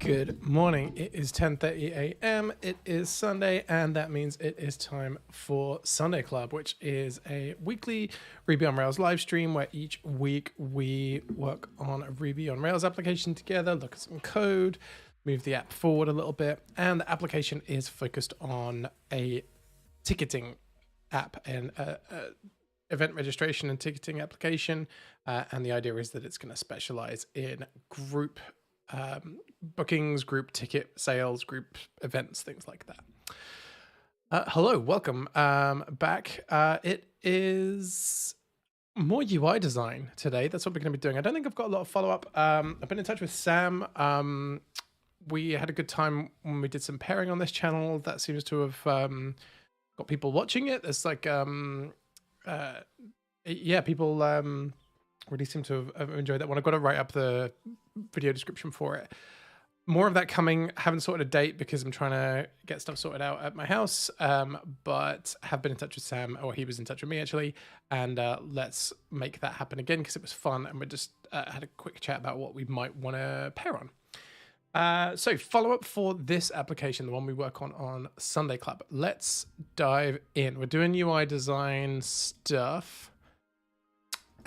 Good morning. It is 10:30 a.m. It is Sunday, and that means it is time for Sunday Club, which is a weekly Ruby on Rails live stream where each week we work on a Ruby on Rails application together, look at some code, move the app forward a little bit, and the application is focused on a ticketing app and event registration and ticketing application, and the idea is that it's going to specialize in group bookings, group ticket sales, group events, things like that. Hello, welcome back. It is more UI design today. That's what we're going to be doing. I don't think I've got a lot of follow-up. I've been in touch with Sam. We had a good time when we did some pairing on this channel. That seems to have got people watching it. It's like yeah, people really seem to have enjoyed that one. I've got to write up the video description for it. More of that coming. Haven't sorted a date because I'm trying to get stuff sorted out at my house, but have been in touch with Sam, or he was in touch with me actually, and let's make that happen again because it was fun, and we just had a quick chat about what we might want to pair on. So follow up for this application, the one we work on Sunday Club. Let's dive in. We're doing UI design stuff.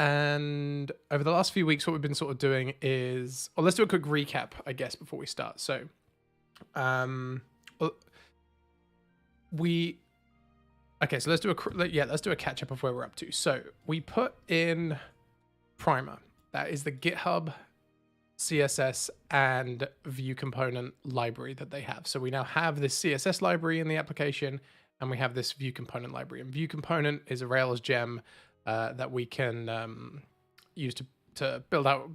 And over the last few weeks, what we've been sort of doing is, well, let's do a quick recap, I guess, before we start. So let's do a catch up of where we're up to. So we put in Primer. That is the GitHub CSS and Vue component library that they have. So we now have this CSS library in the application, and we have this Vue component library. And Vue component is a Rails gem that we can use to build out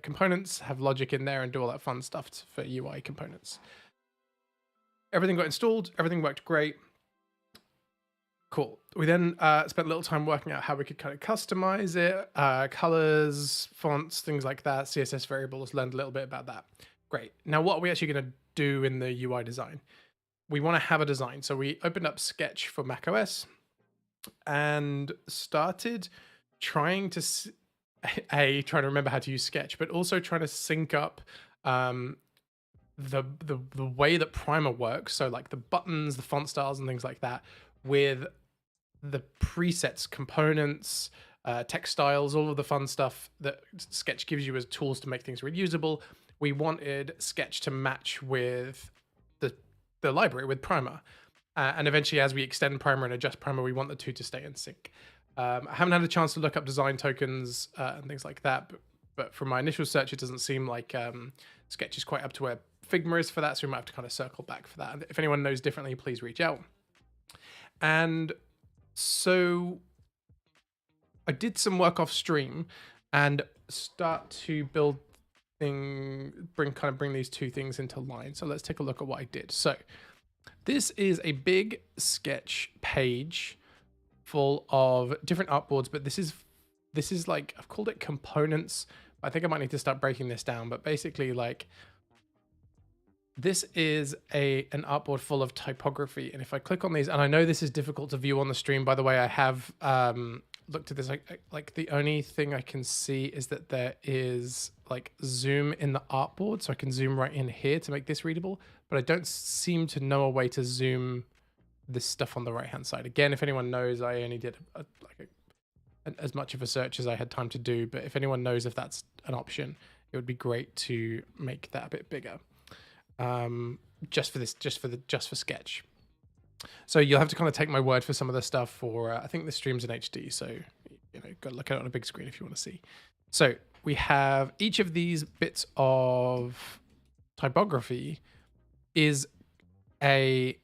components, have logic in there, and do all that fun stuff for UI components. Everything got installed. Everything worked great. Cool. We then spent a little time working out how we could kind of customize it, colors, fonts, things like that, CSS variables, learned a little bit about that. Great. Now, what are we actually going to do in the UI design? We want to have a design. So we opened up Sketch for macOS and started trying to remember how to use Sketch, but also trying to sync up the way that Primer works. So like the buttons, the font styles, and things like that, with the presets, components, text styles, all of the fun stuff that Sketch gives you as tools to make things reusable. We wanted Sketch to match with the library, with Primer. And eventually, as we extend Primer and adjust Primer, we want the two to stay in sync. I haven't had a chance to look up design tokens and things like that, but from my initial search, it doesn't seem like Sketch is quite up to where Figma is for that, so we might have to kind of circle back for that. And if anyone knows differently, please reach out. And so I did some work off stream and start to bring these two things into line. So let's take a look at what I did. So this is a big Sketch page full of different artboards, but this is like, I've called it components. I think I might need to start breaking this down, but basically like this is an artboard full of typography. And if I click on these, and I know this is difficult to view on the stream, by the way, I have looked at this, like the only thing I can see is that there is like zoom in the artboard. So I can zoom right in here to make this readable, but I don't seem to know a way to zoom this stuff on the right-hand side. Again, if anyone knows, I only did as much of a search as I had time to do, but if anyone knows if that's an option, it would be great to make that a bit bigger. Just for Sketch. So you'll have to kind of take my word for some of the stuff for, I think the stream's in HD, so got to look at it on a big screen if you want to see. So we have each of these bits of typography is a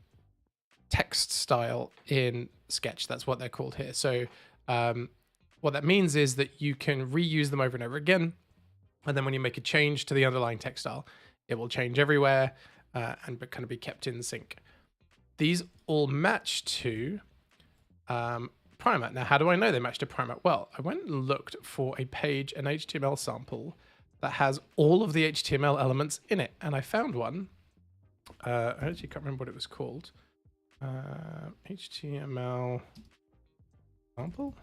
text style in Sketch. That's what they're called here. So what that means is that you can reuse them over and over again. And then when you make a change to the underlying text style, it will change everywhere and kind of be kept in sync. These all match to Primer. Now, how do I know they match to Primer? Well, I went and looked for an HTML sample that has all of the HTML elements in it. And I found one. I actually can't remember what it was called. HTML sample?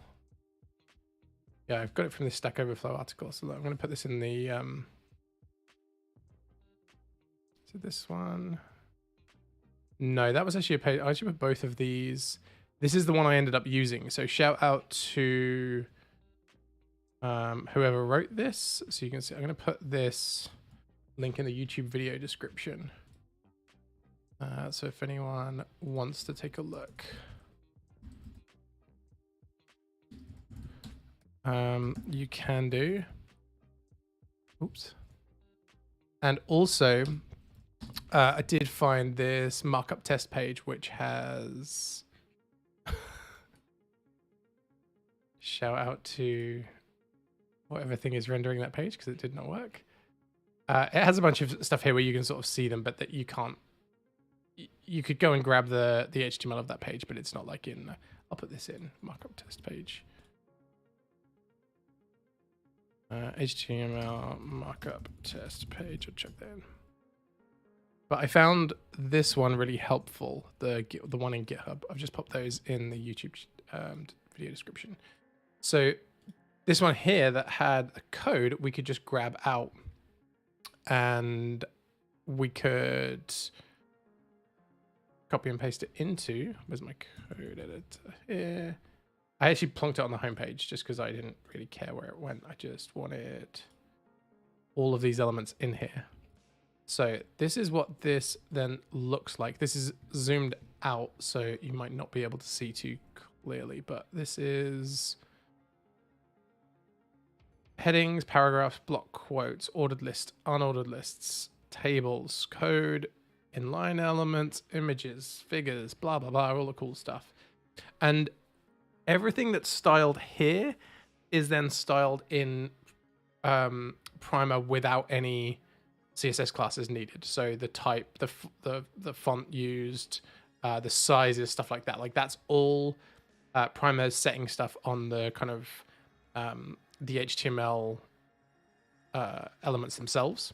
Yeah, I've got it from the Stack Overflow article. So I'm going to put this in the So this one. No, that was actually a page. I actually put both of these. This is the one I ended up using. So shout out to whoever wrote this. So you can see, I'm going to put this link in the YouTube video description. So if anyone wants to take a look. You can do. Oops. And also, I did find this markup test page, which has shout out to whatever thing is rendering that page because it did not work. It has a bunch of stuff here where you can sort of see them, but that you can't. You could go and grab the HTML of that page, but it's not like in. I'll put this in markup test page. HTML markup test page. I'll check that in. But I found this one really helpful. The one in GitHub. I've just popped those in the YouTube video description. So this one here that had a code, we could just grab out, and we could copy and paste it into. Where's my code editor? Here. I actually plonked it on the homepage just because I didn't really care where it went. I just wanted all of these elements in here. So this is what this then looks like. This is zoomed out, so you might not be able to see too clearly, but this is headings, paragraphs, block quotes, ordered list, unordered lists, tables, code, inline elements, images, figures, blah, blah, blah, all the cool stuff. And everything that's styled here is then styled in Primer without any CSS classes needed. So the type, the font used, the sizes, stuff like that. Like that's all Primer setting stuff on the kind of the HTML elements themselves.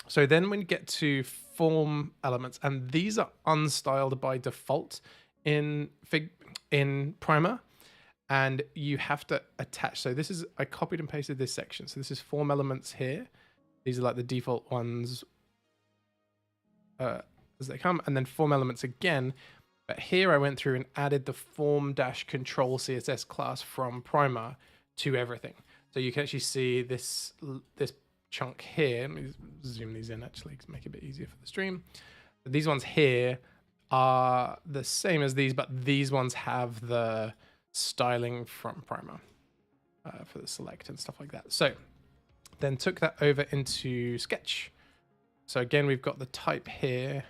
So then when you get to form elements, and these are unstyled by default in Primer, and you have to attach. So this is, I copied and pasted this section. So this is form elements here. These are like the default ones as they come, and then form elements again. But here I went through and added the form-control CSS class from Primer to everything. So you can actually see this chunk here. Let me zoom these in actually to make it a bit easier for the stream. But these ones here are the same as these, but these ones have the styling from Primer for the select and stuff like that. So then took that over into Sketch. So again, we've got the type here,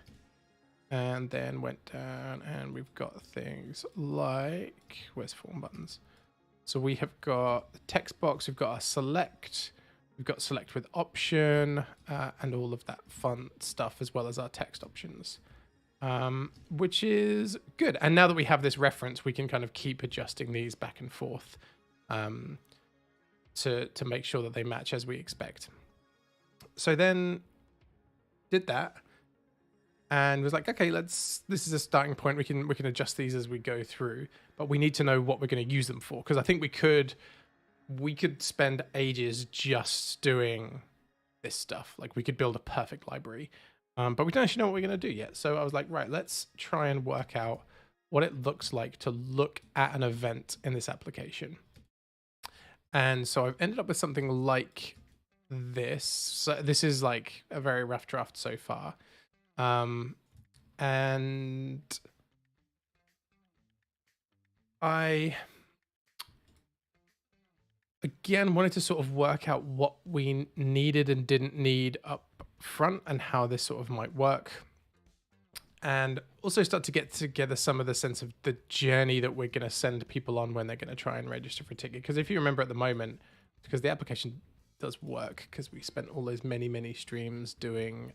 and then went down and we've got things like, where's form buttons? So we have got the text box, we've got our select, we've got select with option, and all of that fun stuff, as well as our text options, which is good. And now that we have this reference, we can kind of keep adjusting these back and forth to make sure that they match as we expect. So then did that and was like, okay, this is a starting point. We can adjust these as we go through, but we need to know what we're going to use them for. Because I think we could spend ages just doing this stuff. Like we could build a perfect library, but we don't actually know what we're going to do yet. So I was like, right, let's try and work out what it looks like to look at an event in this application. And so I've ended up with something like this. So this is like a very rough draft so far. And I, again, wanted to sort of work out what we needed and didn't need up front and how this sort of might work. And also start to get together some of the sense of the journey that we're going to send people on when they're going to try and register for a ticket. Because if you remember at the moment, because the application does work, because we spent all those many streams doing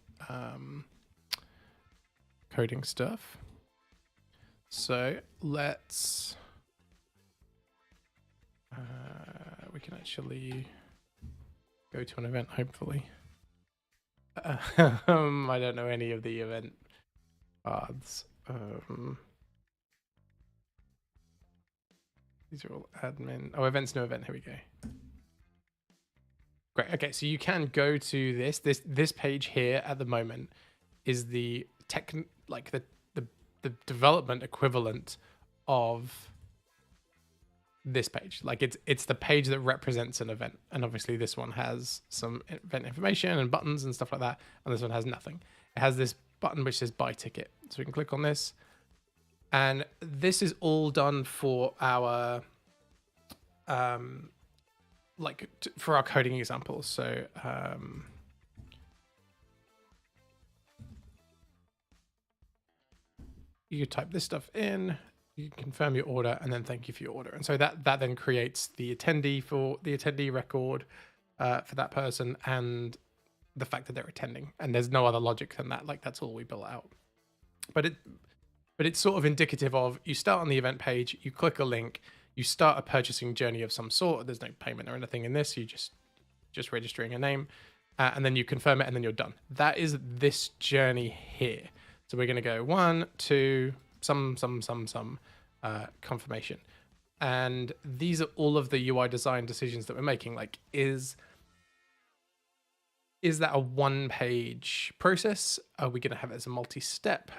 coding stuff. So let's, we can actually go to an event, hopefully. I don't know any of the event paths. These are all admin. Oh, events, no event. Here we go. Great. Okay, so you can go to this page here at the moment is the the development equivalent of this page. Like it's the page that represents an event, and obviously this one has some event information and buttons and stuff like that, and this one has nothing. It has this button which says buy ticket, so we can click on this, and this is all done for our for our coding examples. So you type this stuff in, you confirm your order, and then thank you for your order. And so that then creates the attendee record for that person and the fact that they're attending. And there's no other logic than that. Like that's all we built out. But it's sort of indicative of, you start on the event page, you click a link, you start a purchasing journey of some sort. There's no payment or anything in this. You just registering a name, and then you confirm it, and then you're done. That is this journey here. So we're going to go 1, 2, some confirmation. And these are all of the UI design decisions that we're making. Like, is that a one-page process? Are we going to have it as a multi-step?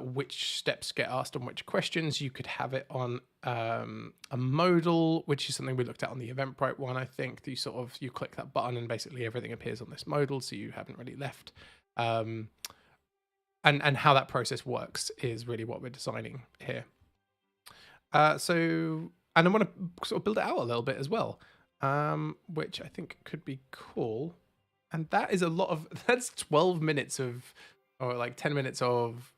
Which steps get asked on which questions? You could have it on a modal, which is something we looked at on the Eventbrite one, I think. You click that button and basically everything appears on this modal, so you haven't really left. And how that process works is really what we're designing here. And I want to sort of build it out a little bit as well, which I think could be cool. And that is that's 12 minutes or like 10 minutes of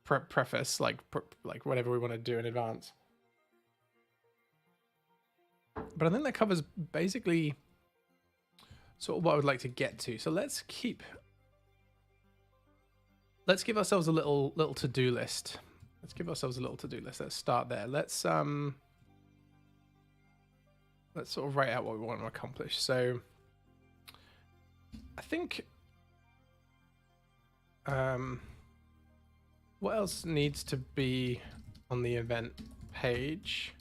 preface, like whatever we want to do in advance. But I think that covers basically sort of what I would like to get to. So let's give ourselves a little to-do list. Let's start there. Let's sort of write out what we want to accomplish. So I think what else needs to be on the event page?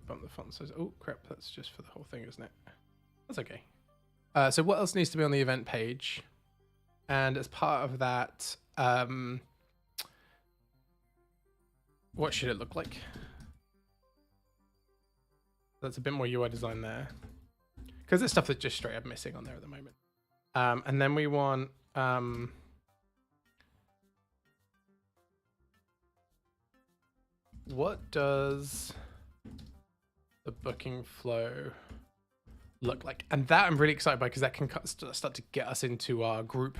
Bump the font size. Oh crap, that's just for the whole thing, isn't it? That's okay. So what else needs to be on the event page? And as part of that, what should it look like? That's a bit more UI design there, because there's stuff that's just straight up missing on there at the moment. And then we want what does the booking flow look like? And that I'm really excited by, because that can start to get us into our group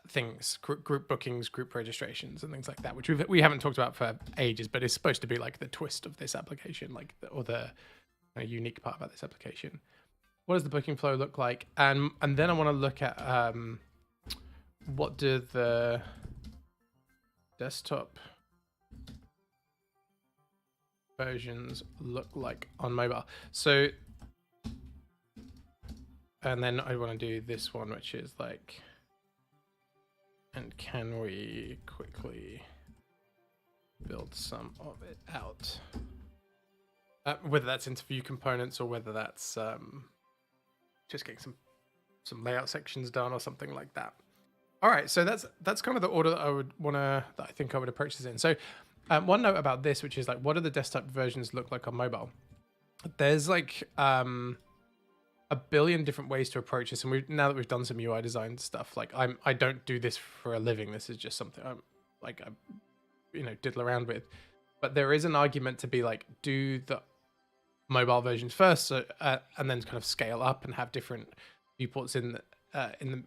things, group bookings, group registrations, and things like that, which we haven't talked about for ages, but it's supposed to be like the twist of this application, like or the unique part about this application. What does the booking flow look like? And then I want to look at what do the desktop versions look like on mobile. So, and then I want to do this one, which is like, and can we quickly build some of it out? Whether that's into view components or whether that's just getting some layout sections done or something like that. All right, so that's kind of the order that I think I would approach this in. So one note about this, which is like, what do the desktop versions look like on mobile? There's like a billion different ways to approach this, and now that we've done some UI design stuff, like I don't do this for a living. This is just something I diddle around with. But there is an argument to be like, do the mobile versions first, and then kind of scale up and have different viewports in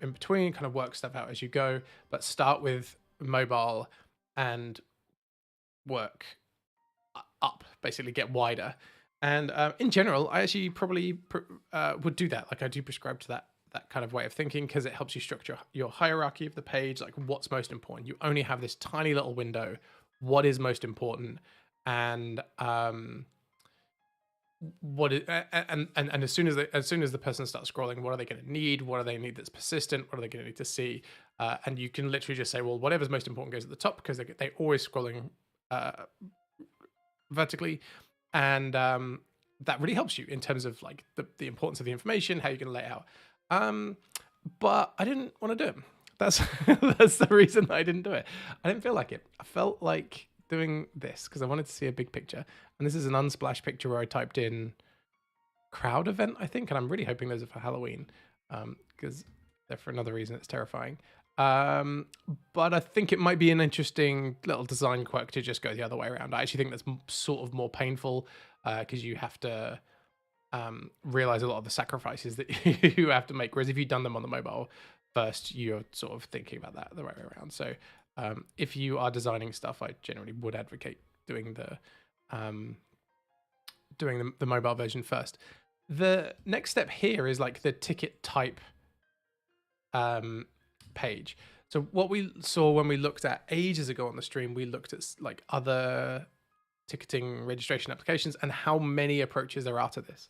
between, kind of work stuff out as you go. But start with mobile and work up, basically get wider. And in general, I actually probably would do that. Like I do prescribe to that kind of way of thinking, because it helps you structure your hierarchy of the page, like what's most important. You only have this tiny little window. What is most important? And and as soon as the person starts scrolling, what are they going to need? What do they need that's persistent? What are they going to need to see? And you can literally just say, well, whatever's most important goes at the top, because they're always scrolling vertically. And that really helps you in terms of like the importance of the information, how you're going to lay it out. But I didn't want to do it. That's that's the reason I didn't do it. I didn't feel like it. I felt like doing this because I wanted to see a big picture. And this is an Unsplash picture where I typed in crowd event, I think, and I'm really hoping those are for Halloween because they're for another reason it's terrifying. But I think it might be an interesting little design quirk to just go the other way around. I actually think that's sort of more painful because you have to realize a lot of the sacrifices that you have to make. Whereas if you've done them on the mobile first, you're sort of thinking about that the right way around. So if you are designing stuff, I generally would advocate doing the mobile version first. The next step here is like the ticket type page. So what we saw when we looked at ages ago on the stream, we looked at like other ticketing registration applications and how many approaches there are to this.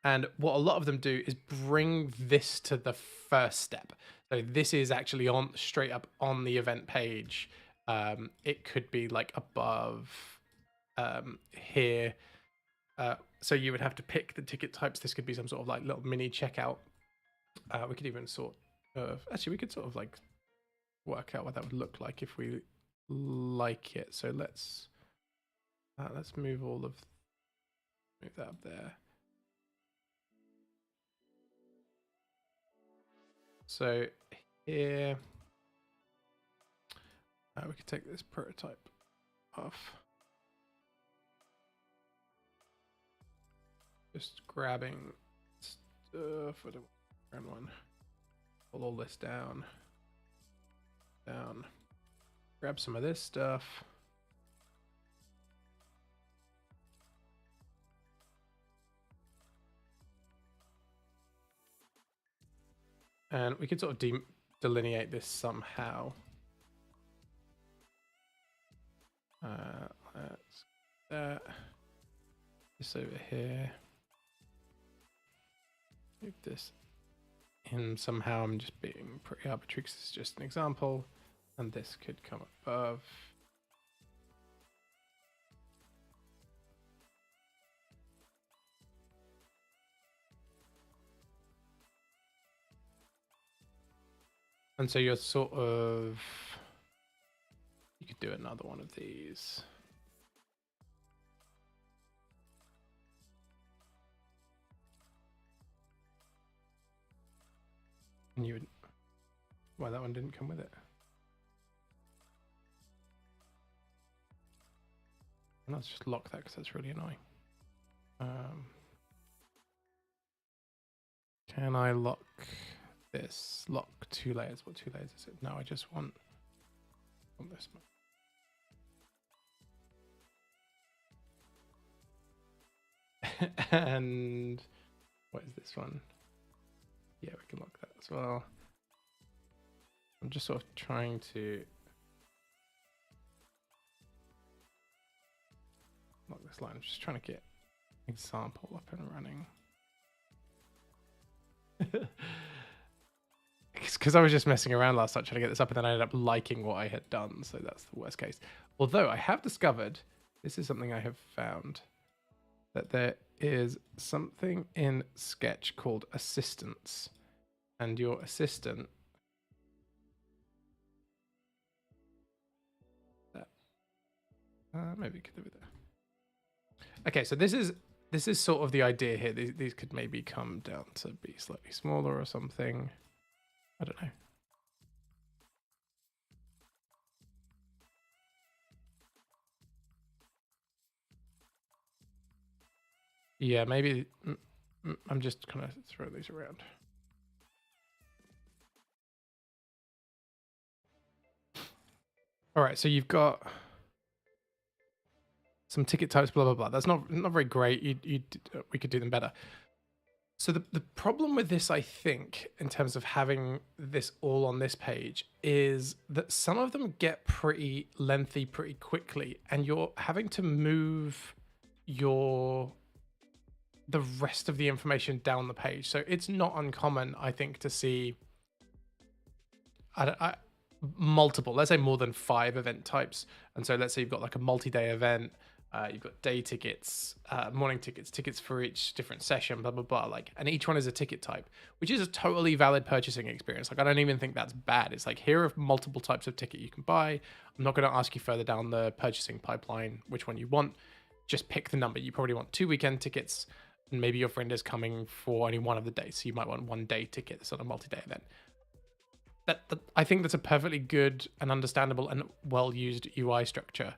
And what a lot of them do is bring this to the first step. So this is actually on straight up on the event page. It could be like above here. So you would have to pick the ticket types. This could be some sort of like little mini checkout. We could even actually we could sort of like work out what that would look like if we like it. So let's move that up there. So here, we could take this prototype off. Just grabbing stuff. I don't want one. Pull all this down. Grab some of this stuff. And we could sort of delineate this somehow. Let's that. This over here. Move this in somehow. I'm just being pretty arbitrary because it's just an example. And this could come above. And so you're sort of, you could do another one of these. And you would, well, that one didn't come with it. And let's just lock that because that's really annoying. Can I lock this? Lock 2 layers. What 2 layers is it? No, I just want this one. And what is this one? Yeah, we can lock that as well. I'm just sort of trying to lock this line. I'm just trying to get example up and running. Because I was just messing around last night trying to get this up, and then I ended up liking what I had done, so that's the worst case. Although I have discovered, this is something I have found, that there is something in Sketch called assistants, and your assistant maybe we could live with that. Okay, so this is sort of the idea here. These could maybe come down to be slightly smaller or something. I don't know. Yeah, maybe I'm just gonna throw these around. All right, so you've got some ticket types, blah blah blah. That's not very great. We could do them better. So the problem with this, I think, in terms of having this all on this page, is that some of them get pretty lengthy pretty quickly, and you're having to move the rest of the information down the page. So it's not uncommon, I think, to see multiple, let's say more than 5 event types. And so let's say you've got like a multi-day event, You've got day tickets, morning tickets, tickets for each different session, blah, blah, blah. Like, and each one is a ticket type, which is a totally valid purchasing experience. Like, I don't even think that's bad. It's like, here are multiple types of ticket you can buy. I'm not going to ask you further down the purchasing pipeline which one you want. Just pick the number. You probably want 2 weekend tickets, and maybe your friend is coming for only one of the days. So you might want 1 day ticket. That's not a multi-day event. I think that's a perfectly good and understandable and well-used UI structure.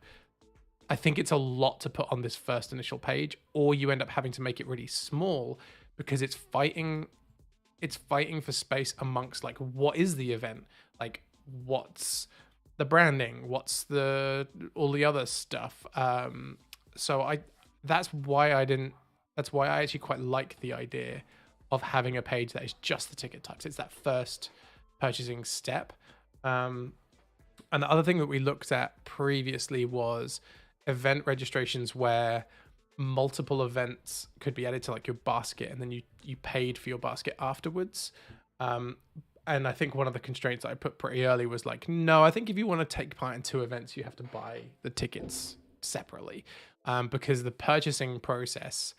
I think it's a lot to put on this first initial page, or you end up having to make it really small because it's fighting for space amongst like, what is the event? Like, what's the branding? What's all the other stuff? That's why I actually quite like the idea of having a page that is just the ticket types. It's that first purchasing step. And the other thing that we looked at previously was event registrations where multiple events could be added to like your basket, and then you paid for your basket afterwards. And I think one of the constraints that I put pretty early was like, no, I think if you want to take part in 2 events, you have to buy the tickets separately, because the purchasing process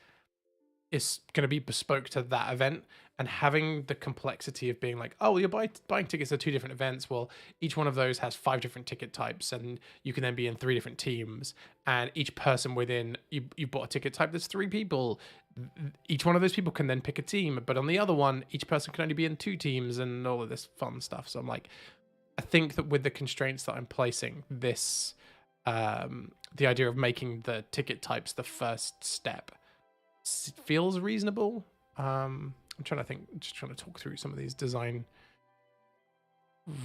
is going to be bespoke to that event, and having the complexity of being like, oh, well, you're buying tickets to 2 different events. Well, each one of those has 5 different ticket types, and you can then be in 3 different teams, and each person within you bought a ticket type that's 3 people. Each one of those people can then pick a team, but on the other one, each person can only be in 2 teams, and all of this fun stuff. So I'm like, I think that with the constraints that I'm placing, this the idea of making the ticket types the first step feels reasonable. I'm trying to think, just trying to talk through some of these design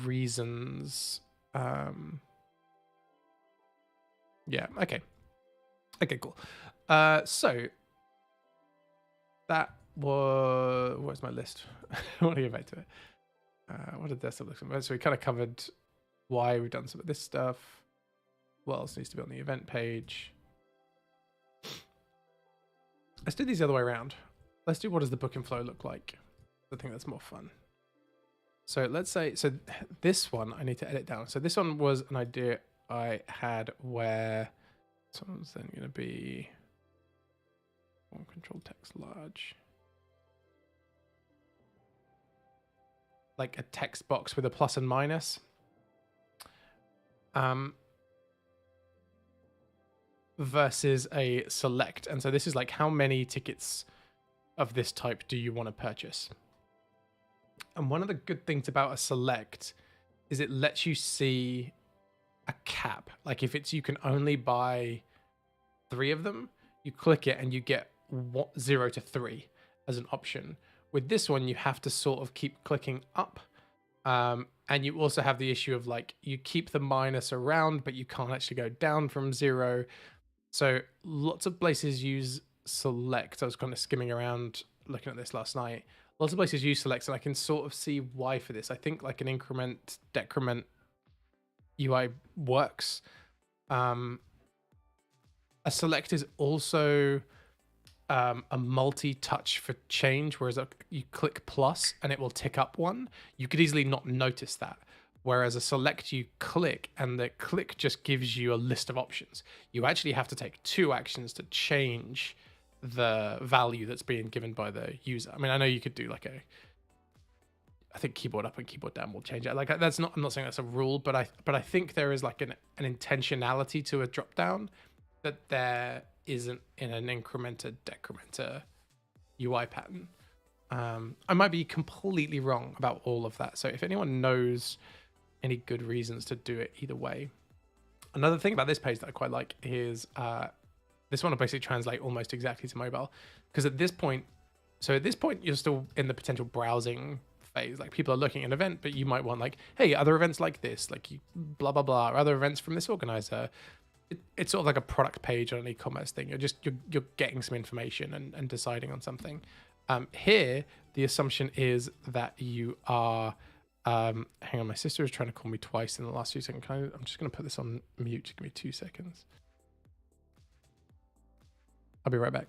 reasons. Yeah, okay, cool. So that was, where's my list? I want to go back to it. What did this look like? So we kind of covered why we've done some of this stuff. What else needs to be on the event page? Let's do these the other way around. Let's do, what does the booking flow look like? I think that's more fun. So let's say, so this one I need to edit down. So this one was an idea I had where someone's then going to be control text large. Like a text box with a plus and minus. Versus a select. And so this is like, how many tickets of this type do you want to purchase? And one of the good things about a select is it lets you see a cap. Like if it's, you can only buy 3 of them, you click it and you get 0 to 3 as an option. With this one, you have to sort of keep clicking up. And you also have the issue of like, you keep the minus around, but you can't actually go down from 0. So lots of places use select. I was kind of skimming around looking at this last night. Lots of places use select, and I can sort of see why for this. I think like an increment decrement UI works. A select is also a multi-touch for change, whereas you click plus and it will tick up 1. You could easily not notice that. Whereas a select, you click and the click just gives you a list of options. You actually have to take 2 actions to change the value that's being given by the user. I mean, I know you could do like I think keyboard up and keyboard down will change it. Like that's not, I'm not saying that's a rule, but I think there is like an intentionality to a drop down that there isn't in an incrementer decrementer UI pattern. I might be completely wrong about all of that. So if anyone knows any good reasons to do it either way. Another thing about this page that I quite like is this one will basically translate almost exactly to mobile, because at this point you're still in the potential browsing phase. Like people are looking at an event, but you might want like, hey, other events like this, like you blah blah blah, or other events from this organizer. It's sort of like a product page on an e-commerce thing. You're getting some information and deciding on something. Here the assumption is that you are hang on, my sister is trying to call me twice in the last few seconds. I'm just going to put this on mute. Give me 2 seconds. I'll be right back.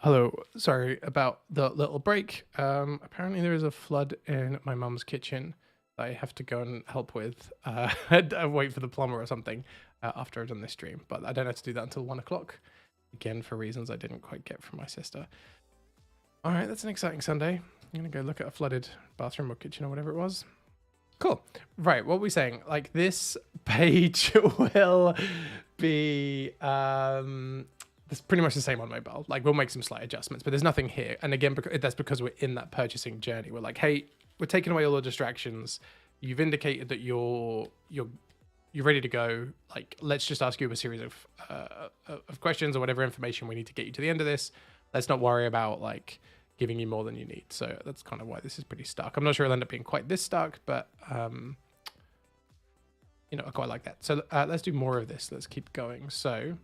Hello, sorry about the little break. Apparently there is a flood in my mum's kitchen that I have to go and help with. I wait for the plumber or something after I've done this stream, but I don't have to do that until 1 o'clock. Again, for reasons I didn't quite get from my sister. All right, that's an exciting Sunday. I'm gonna go look at a flooded bathroom or kitchen or whatever it was. Cool. Right, what were we saying? Like, this page will be it's pretty much the same on mobile. Like, we'll make some slight adjustments, but there's nothing here. And again, that's because we're in that purchasing journey. We're like, hey, we're taking away all the distractions. You've indicated that you're ready to go. Like, let's just ask you a series of questions or whatever information we need to get you to the end of this. Let's not worry about like giving you more than you need. So that's kind of why this is pretty stark. I'm not sure it'll end up being quite this stark, but you know, I quite like that. So let's do more of this. Let's keep going. So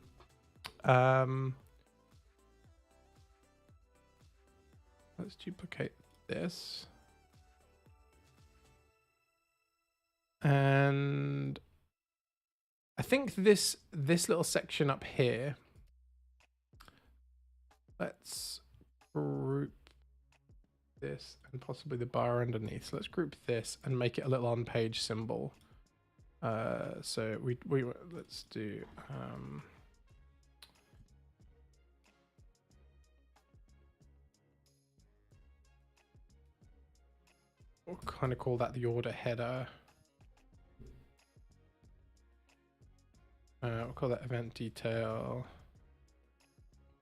let's duplicate this. And I think this little section up here, let's group this and possibly the bar underneath. So let's group this and make it a little on-page symbol. So we let's do we'll kind of call that the order header. We'll call that event detail.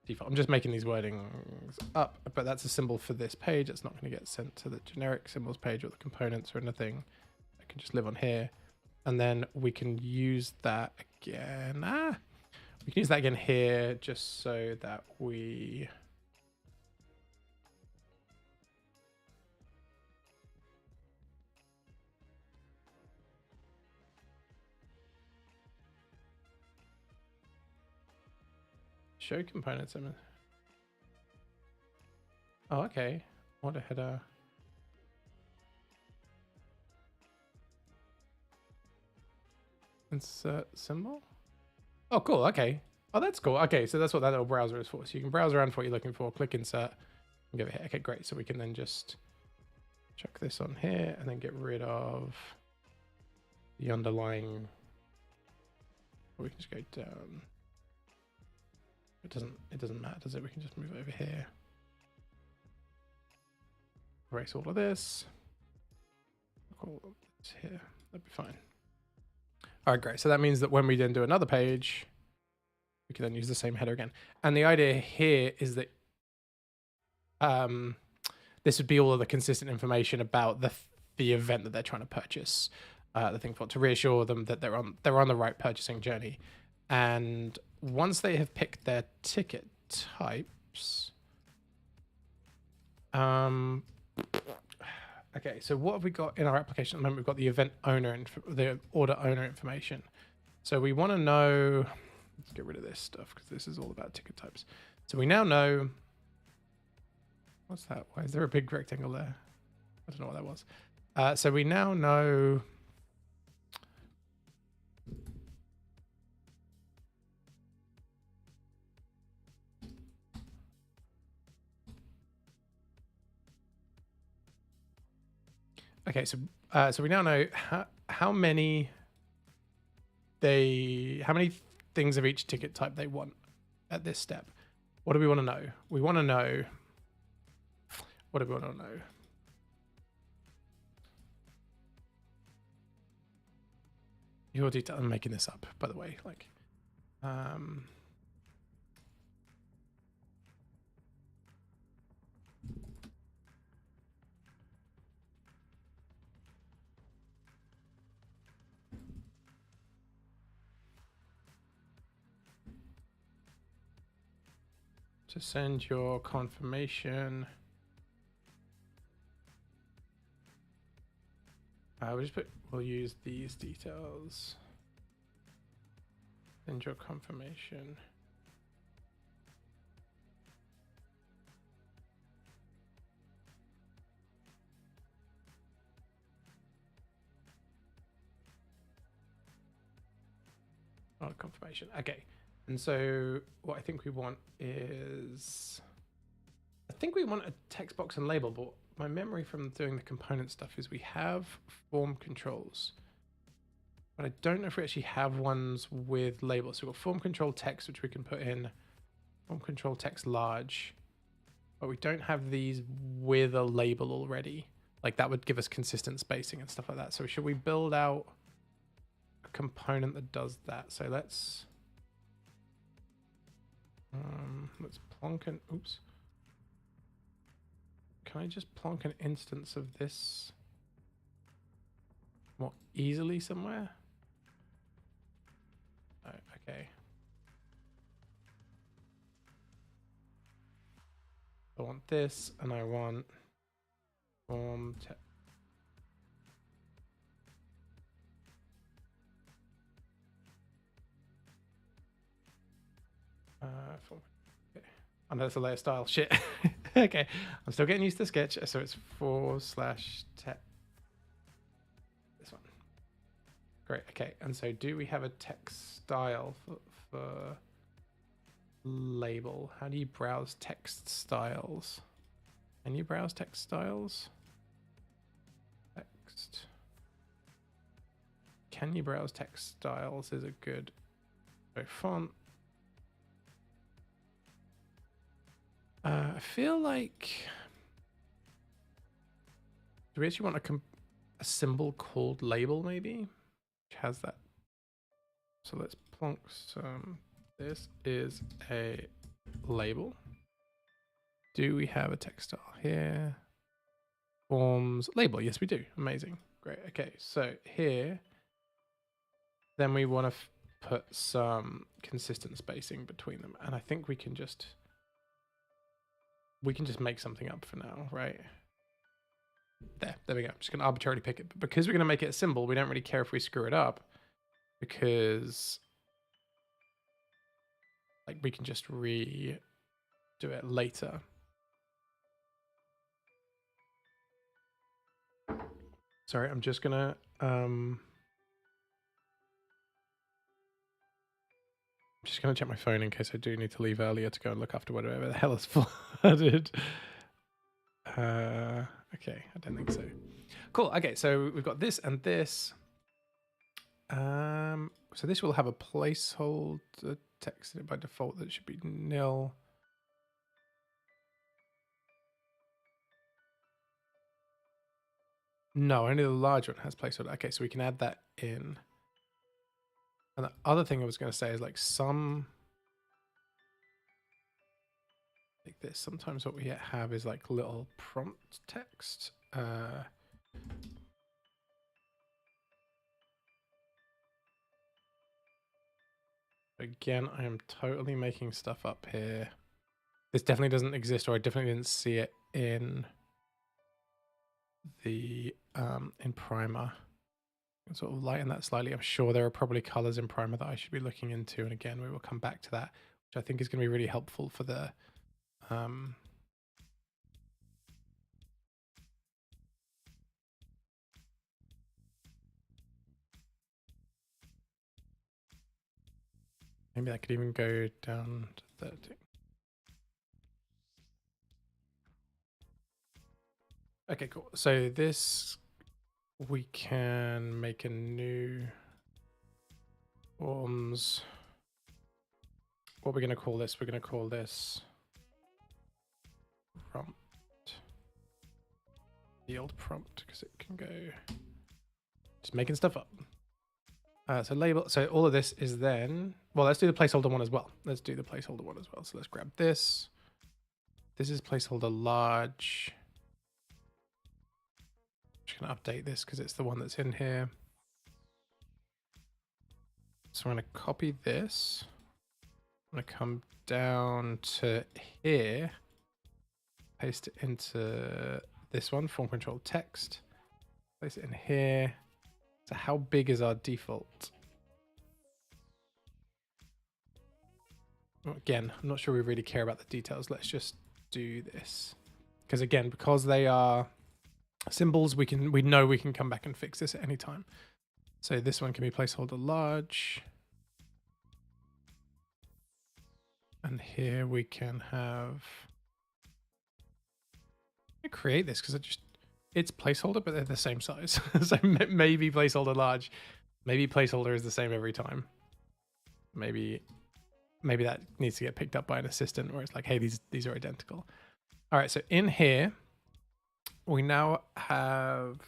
Default. I'm just making these wordings up, but that's a symbol for this page. It's not going to get sent to the generic symbols page or the components or anything. I can just live on here. And then we can use that again. We can use that again here just so that we... Show components. Oh, okay. Order header. Insert symbol. Oh, cool. Okay. Oh, that's cool. Okay, so that's what that little browser is for. So you can browse around for what you're looking for, click insert, and give it here. Okay, great. So we can then just chuck this on here and then get rid of the underlying. Or we can just go down. It doesn't matter, does it? We can just move over here. Erase all of this. Call this here. That'd be fine. All right, great. So that means that when we then do another page, we can then use the same header again. And the idea here is that this would be all of the consistent information about the event that they're trying to purchase. The thing for to reassure them that they're on the right purchasing journey. And once they have picked their ticket types, okay, so what have we got in our application at the moment? We've got the event owner and the order owner information. So we want to know, let's get rid of this stuff because this is all about ticket types. So we now know, what's that? Why is there a big rectangle there? I don't know what that was. So we now know, okay, so we now know how many things of each ticket type they want at this step. What do we want to know? We want to know. What do we want to know? Your detail. I'm making this up, by the way. Like, to send your confirmation. We'll use these details. Send your confirmation. Oh, confirmation. Okay. And so what I think we want is think we want a text box and label, but my memory from doing the component stuff is we have form controls, but I don't know if we actually have ones with labels. So we've got form control text, which we can put in form control text large, but we don't have these with a label already. Like that would give us consistent spacing and stuff like that. So should we build out a component that does that? So let's plonk an, oops. Can I just plonk an instance of this more easily somewhere? Oh, okay. I want this, and I want form text. Okay. Oh no, that's a layer style. Shit. Okay, I'm still getting used to Sketch. So it's /text. This one. Great. Okay, and so do we have a text style for label? How do you browse text styles? Can you browse text styles? Text. Can you browse text styles is a good. So font. I feel like, do we actually want a symbol called label maybe? Which has that. So let's plonk some. This is a label. Do we have a text style here? Forms label. Yes, we do. Amazing. Great. Okay. So here, then we want to put some consistent spacing between them. And I think we can just make something up for now, right? There we go. I'm just going to arbitrarily pick it. But because we're going to make it a symbol, we don't really care if we screw it up, because like we can just redo it later. Sorry, I'm just going to check my phone in case I do need to leave earlier to go and look after whatever the hell is flooded. Okay, I don't think so. Cool. Okay, so we've got this and this. So this will have a placeholder text in it by default that should be nil. No, only the large one has placeholder. Okay, so we can add that in. And the other thing I was going to say is like some, like this. Sometimes what we have is like little prompt text. Again, I am totally making stuff up here. This definitely doesn't exist, or I definitely didn't see it in the in Primer. And sort of lighten that slightly. I'm sure there are probably colors in Primer that I should be looking into, and again, we will come back to that, which I think is going to be really helpful for the maybe that could even go down to 30. Okay, cool. So this, we can make a new forms. What we're going to call this? We're going to call this prompt. Field prompt, because it can go just making stuff up. So label. So all of this is then. Well, let's do the placeholder one as well. Let's do the placeholder one as well. So let's grab this. This is placeholder large. Just going to update this because it's the one that's in here. So I'm going to copy this. I'm going to come down to here, paste it into this one, form control text, place it in here. So how big is our default? Again, I'm not sure we really care about the details. Let's just do this. Because again, because they are symbols, we know we can come back and fix this at any time. So this one can be placeholder large. And here we can have I create this because it's placeholder, but they're the same size. So maybe placeholder large, maybe placeholder is the same every time. Maybe that needs to get picked up by an assistant where it's like, hey, these are identical. All right, so in here, we now have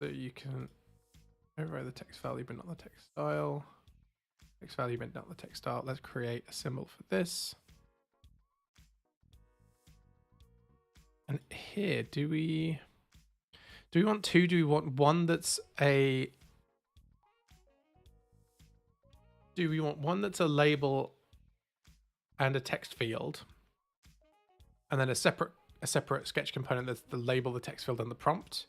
so you can override the text value but not the text style. Text value but not the text style. Let's create a symbol for this. And here, do we want two? Do we want one that's a label and a text field, and then a separate sketch component that's the label, the text field, and the prompt?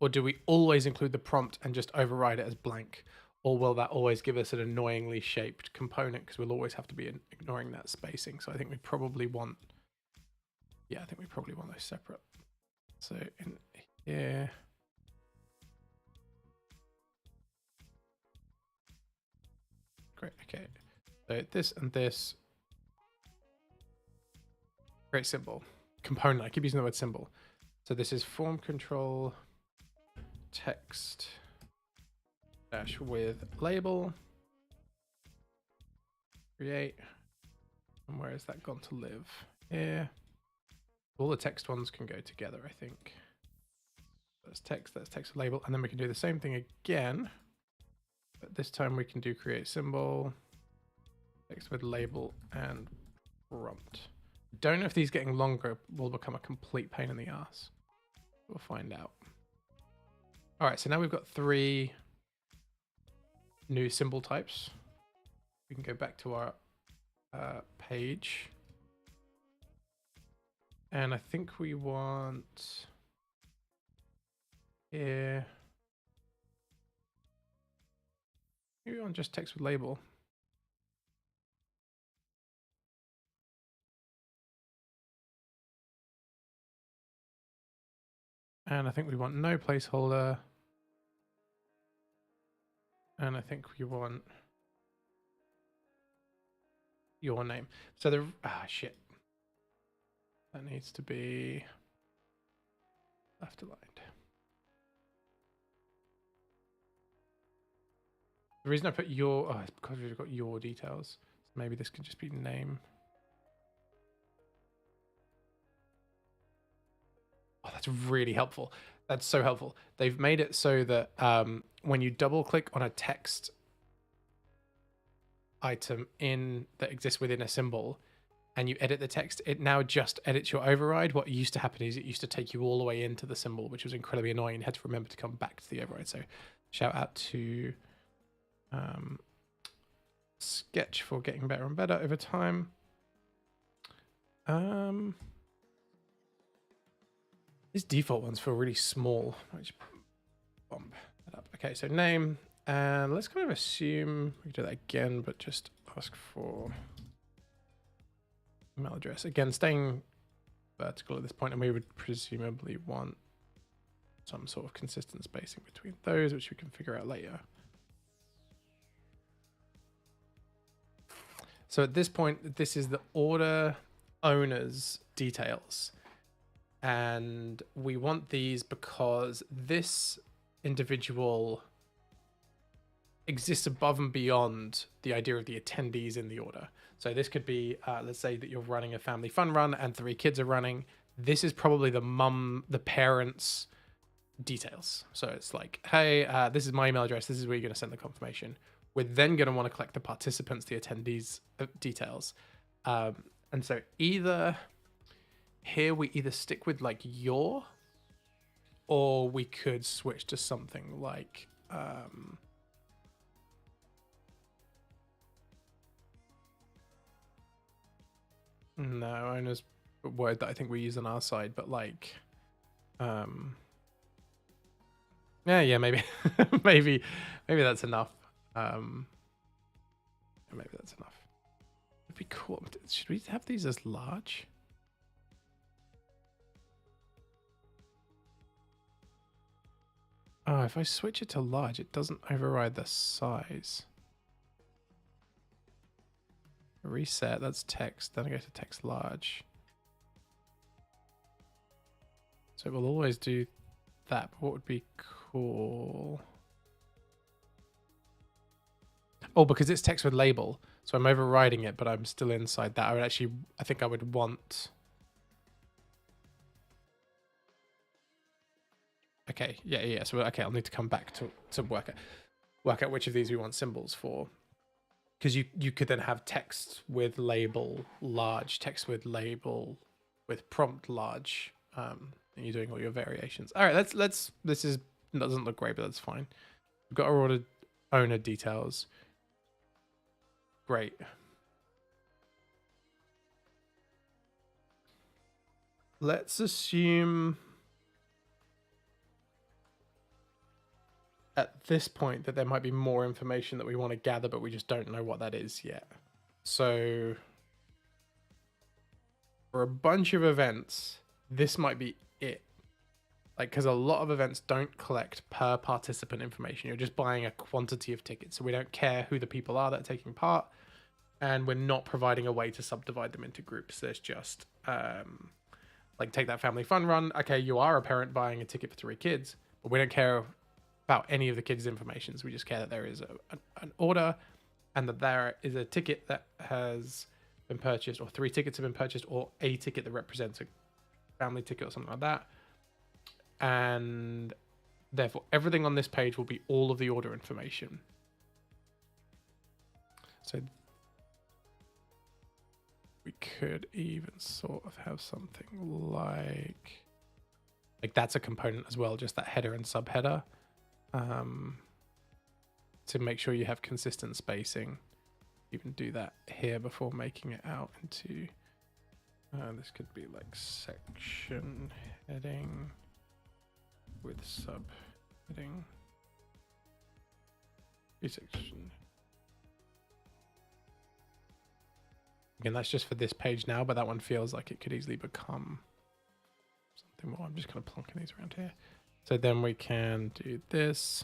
Or do we always include the prompt and just override it as blank? Or will that always give us an annoyingly shaped component because we'll always have to be ignoring that spacing? So I think we probably want, yeah, I think we probably want those separate. So in here, great, okay. So this and this, great symbol. Component, I keep using the word symbol. So this is form control text dash with label, create, and where has that gone to live? Here. All the text ones can go together, I think. That's text with label, and then we can do the same thing again, but this time we can do create symbol, text with label, and prompt. Don't know if these getting longer will become a complete pain in the ass. We'll find out. All right, so now we've got 3 new symbol types. We can go back to our page. And I think we want here, maybe on just text with label. And I think we want no placeholder. And I think we want your name. So the, shit. That needs to be left aligned. The reason I put your, it's because we've got your details. So maybe this can just be name. Oh, that's really helpful. That's so helpful. They've made it so that when you double click on a text item that exists within a symbol, and you edit the text, it now just edits your override. What used to happen is it used to take you all the way into the symbol, which was incredibly annoying. You had to remember to come back to the override. So shout out to Sketch for getting better and better over time. These default ones feel really small. I'll just bump that up. Okay, so name, and let's kind of assume we can do that again, but just ask for email address. Again, staying vertical at this point, and we would presumably want some sort of consistent spacing between those, which we can figure out later. So at this point, this is the order owner's details. And we want these because this individual exists above and beyond the idea of the attendees in the order. So this could be, let's say that you're running a family fun run and 3 kids are running. This is probably the parents' details. So it's like, hey, this is my email address. This is where you're going to send the confirmation. We're then going to want to collect the participants, the attendees' details. And so here we either stick with like your, or we could switch to something like, no, owner's a word that I think we use on our side, but like, yeah, maybe, maybe that's enough. Maybe that's enough. It'd be cool. Should we have these as large? Oh, if I switch it to large, it doesn't override the size. reset, that's text. Then I go to text large. So we'll always do that. But what would be cool? Oh, because it's text with label. So I'm overriding it, but I'm still inside that. I think I would want... Okay, yeah. So, okay, I'll need to come back to work out which of these we want symbols for. Because you could then have text with label large, text with label with prompt large, and you're doing all your variations. All right, let's. This doesn't look great, but that's fine. We've got our order owner details. Great. Let's assume at this point that there might be more information that we want to gather, but we just don't know what that is yet. So for a bunch of events, this might be it. Like, because a lot of events don't collect per participant information. You're just buying a quantity of tickets. So we don't care who the people are that are taking part. And we're not providing a way to subdivide them into groups. There's just, like, take that family fun run. Okay, you are a parent buying a ticket for 3 kids, but we don't care about any of the kids' information. So we just care that there is an order and that there is a ticket that has been purchased, or 3 tickets have been purchased, or a ticket that represents a family ticket or something like that. And therefore everything on this page will be all of the order information. So we could even sort of have something like that's a component as well, just that header and subheader, to make sure you have consistent spacing. You can do that here before making it out into, this could be like section heading with subheading. Section. Again, that's just for this page now, but that one feels like it could easily become something more. I'm just kind of plonking these around here. So then we can do this.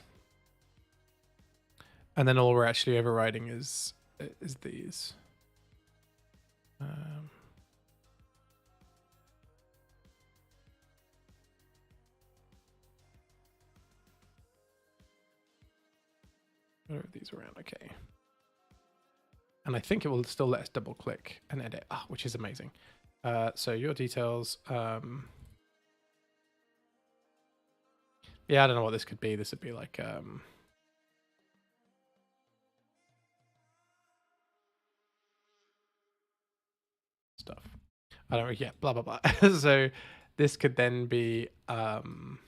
And then all we're actually overriding is these. Move these around, okay. And I think it will still let us double click and edit, which is amazing. So your details, yeah, I don't know what this could be. This would be like, stuff. I don't know, yeah, blah, blah, blah. So this could then be, I don't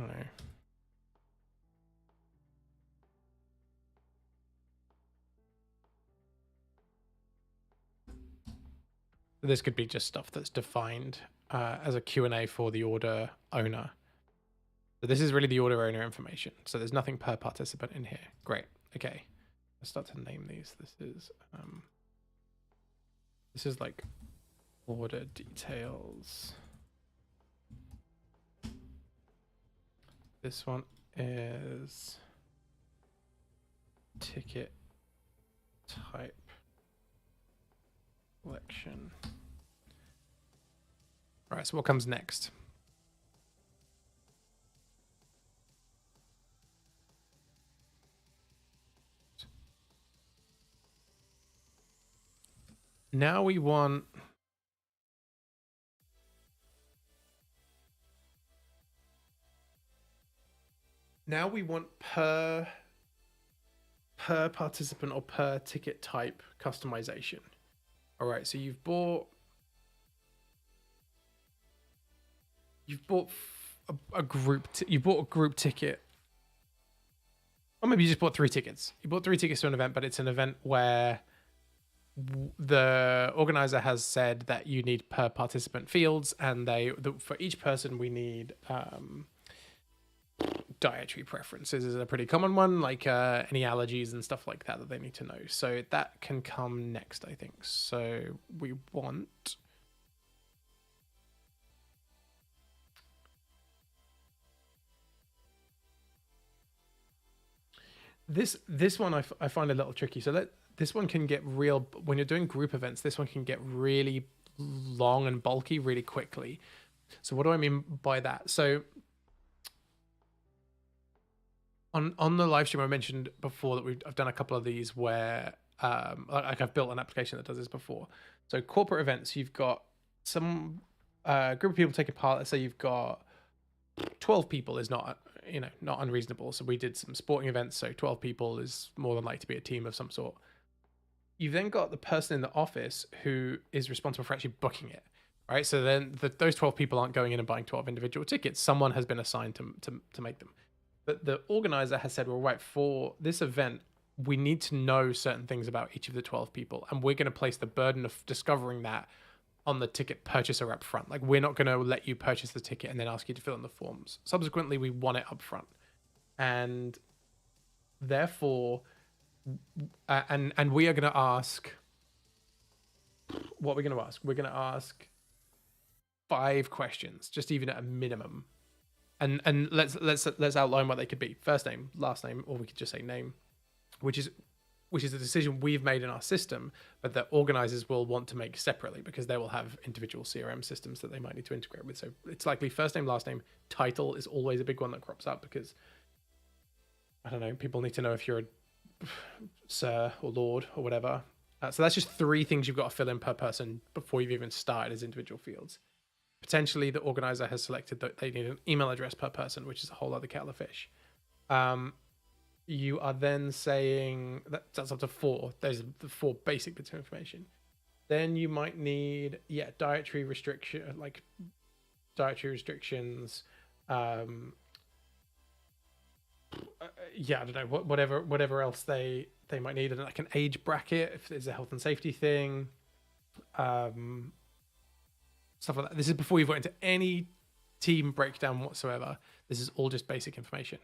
know. This could be just stuff that's defined as a Q&A for the order owner. So this is really the order owner information. So there's nothing per participant in here. Great. Okay. Let's start to name these. This is like order details. This one is ticket type collection. All right, so what comes next? Now we want per participant or per ticket type customization. All right, so you've bought a group ticket, or maybe you just bought 3 tickets. You bought 3 tickets to an event, but it's an event where the organizer has said that you need per participant fields, and for each person we need dietary preferences is a pretty common one, like any allergies and stuff like that they need to know. So that can come next, I think. So we want This one I find a little tricky. So this one can get real when you're doing group events. This one can get really long and bulky really quickly. So what do I mean by that? So on the live stream, I mentioned before that I've done a couple of these where like I've built an application that does this before. So corporate events, you've got some group of people taking part. Let's say you've got 12 people is not unreasonable. So we did some sporting events. So 12 people is more than likely to be a team of some sort. You've then got the person in the office who is responsible for actually booking it, right? So then those 12 people aren't going in and buying 12 individual tickets. Someone has been assigned to make them. But the organizer has said, well, right, for this event, we need to know certain things about each of the 12 people. And we're going to place the burden of discovering that on the ticket purchaser up front. Like, we're not going to let you purchase the ticket and then ask you to fill in the forms. Subsequently, we want it up front. And therefore, and we are going to ask, what we're going to ask? We're going to ask 5 questions, just even at a minimum. And let's outline what they could be. First name, last name, or we could just say name, which is a decision we've made in our system, but that organizers will want to make separately because they will have individual CRM systems that they might need to integrate with. So it's likely first name, last name. Title is always a big one that crops up because, I don't know, people need to know if you're a sir or lord or whatever. So that's just 3 things you've got to fill in per person before you've even started as individual fields. Potentially the organizer has selected that they need an email address per person, which is a whole other kettle of fish. You are then saying that's up to 4. Those are the 4 basic bits of information. Then you might need, dietary restrictions. I don't know, whatever else they might need, and like an age bracket if there's a health and safety thing, stuff like that. This is before you've got into any team breakdown whatsoever. This is all just basic information.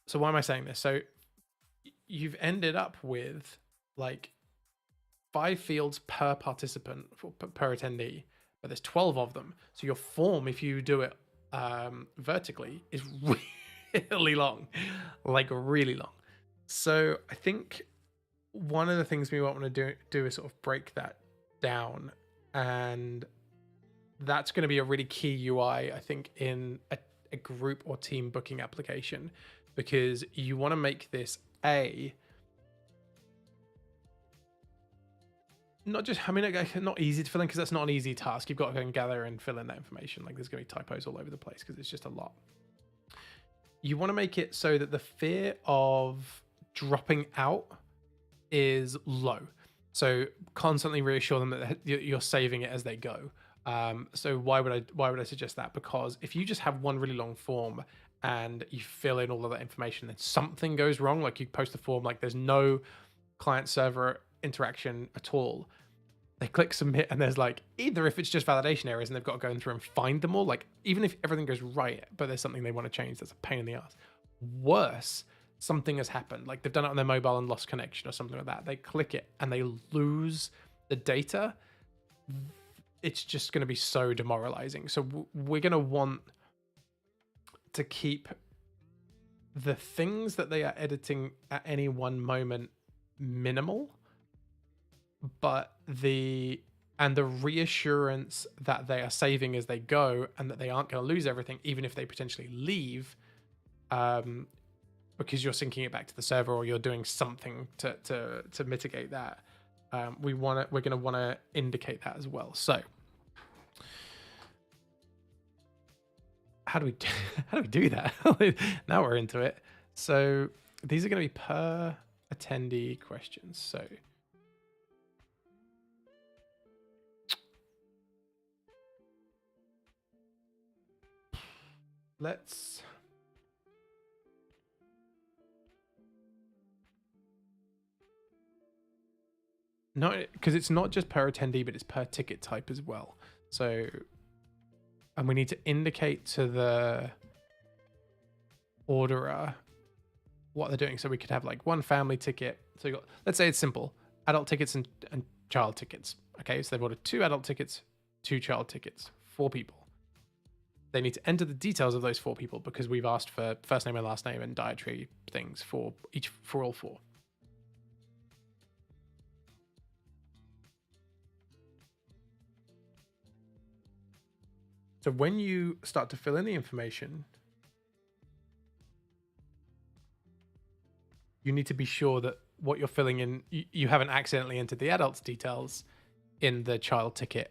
So why am I saying this? So you've ended up with like 5 fields per participant, per attendee, but there's 12 of them. So your form, if you do it vertically, is really long, like really long. So I think one of the things we want to do is sort of break that down, and that's going to be a really key UI, I think, in a group or team booking application, because you want to make this not easy to fill in, because that's not an easy task. You've got to go and gather and fill in that information. Like, there's going to be typos all over the place because it's just a lot. You want to make it so that the fear of dropping out is low. So constantly reassure them that you're saving it as they go. So why would I suggest that? Because if you just have one really long form and you fill in all of that information, then something goes wrong. Like, you post a form, like there's no client server interaction at all. They click submit and there's like, either if it's just validation errors and they've got to go in through and find them all, like even if everything goes right, but there's something they want to change, that's a pain in the ass. Worse, something has happened. Like, they've done it on their mobile and lost connection or something like that. They click it and they lose the data. It's just going to be so demoralizing. So we're going to want to keep the things that they are editing at any one moment minimal, but the reassurance that they are saving as they go and that they aren't going to lose everything, even if they potentially leave, because you're syncing it back to the server or you're doing something to mitigate that. We're going to want to indicate that as well. So how do we do that? Now we're into it. So these are going to be per attendee questions. So let's no, because it's not just per attendee, but it's per ticket type as well. So, and we need to indicate to the orderer what they're doing. So we could have like one family ticket. So you got, let's say it's simple, adult tickets and child tickets. Okay, so they've ordered 2 adult tickets, 2 child tickets, 4 people. they need to enter the details of those 4 people because we've asked for first name and last name and dietary things for all 4. So when you start to fill in the information, you need to be sure that what you're filling in, you haven't accidentally entered the adult's details in the child ticket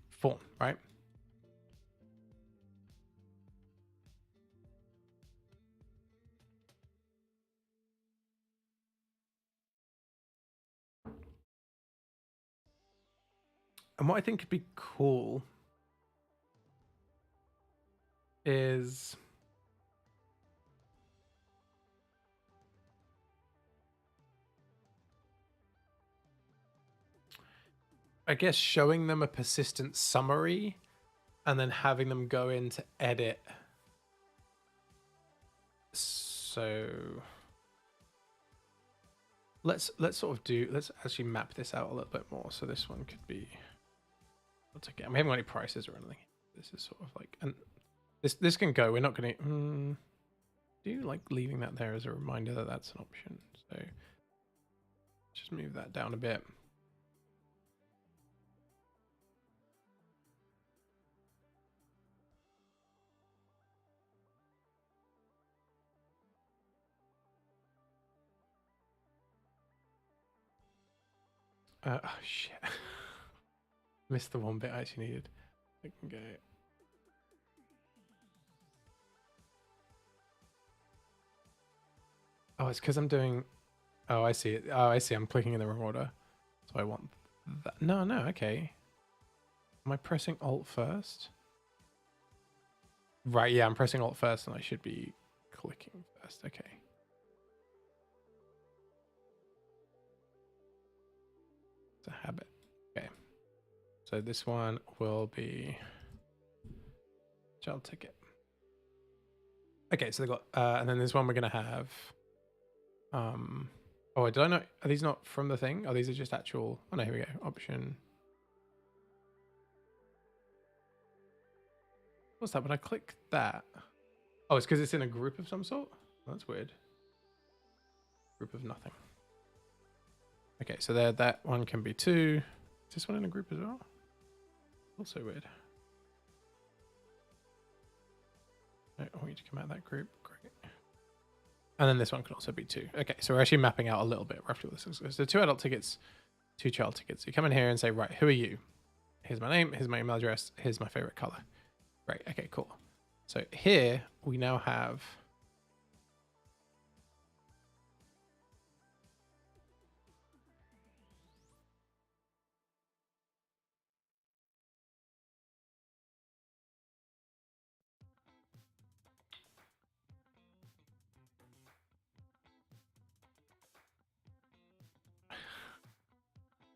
form, right? And what I think could be cool is I guess showing them a persistent summary and then having them go in to edit. So let's actually map this out a little bit more. So this one could be, let's again, we haven't got any prices or anything. This is sort of like, and this can go. We're not going to do like leaving that there as a reminder that that's an option. So just move that down a bit. Oh shit. Missed the one bit I actually needed. I can go. Oh, it's because I'm doing. Oh, I see it. Oh, I see. I'm clicking in the wrong order. So I want that. No, okay. Am I pressing Alt first? Right, yeah, I'm pressing Alt first and I should be clicking first. Okay. It's a habit. Okay. So this one will be child ticket. Okay, so they got and then this one we're gonna have oh, did I not, are these not from the thing? Oh, these are just actual, oh no, here we go. Option. What's that? When I click that, oh, it's because it's in a group of some sort. That's weird. Group of nothing. Okay, so there, that one can be 2. Is this one in a group as well? Also weird. I want you to come out of that group. Great. And then this one can also be 2. Okay, so we're actually mapping out a little bit roughly what this is. So 2 adult tickets, 2 child tickets. So you come in here and say, right, who are you? Here's my name, here's my email address, here's my favorite color. Right, okay, cool. So here we now have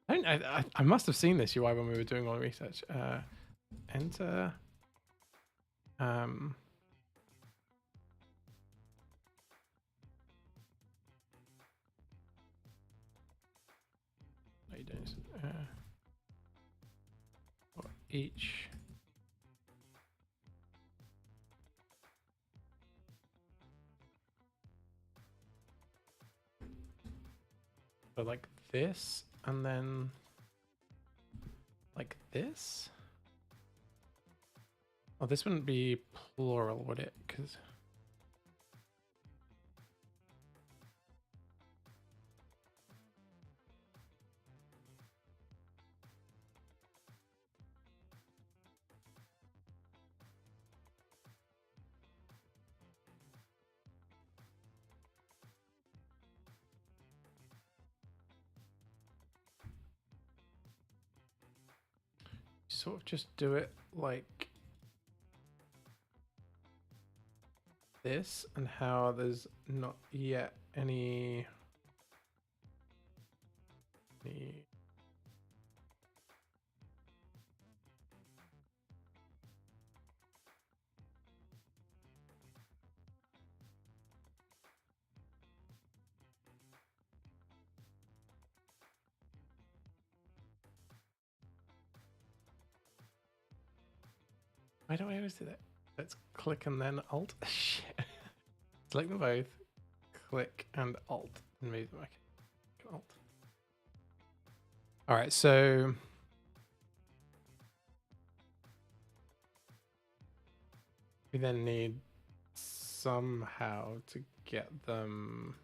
I must have seen this UI when we were doing all the research. Enter. How you doing this? For each. So like this, and then like this. Oh, this wouldn't be plural, would it? Because sort of just do it like this, and how there's not yet any do I always do that? Let's click and then Alt. Shit. Select them both. Click and Alt and move them. Okay. Alt. All right, so we then need somehow to get them.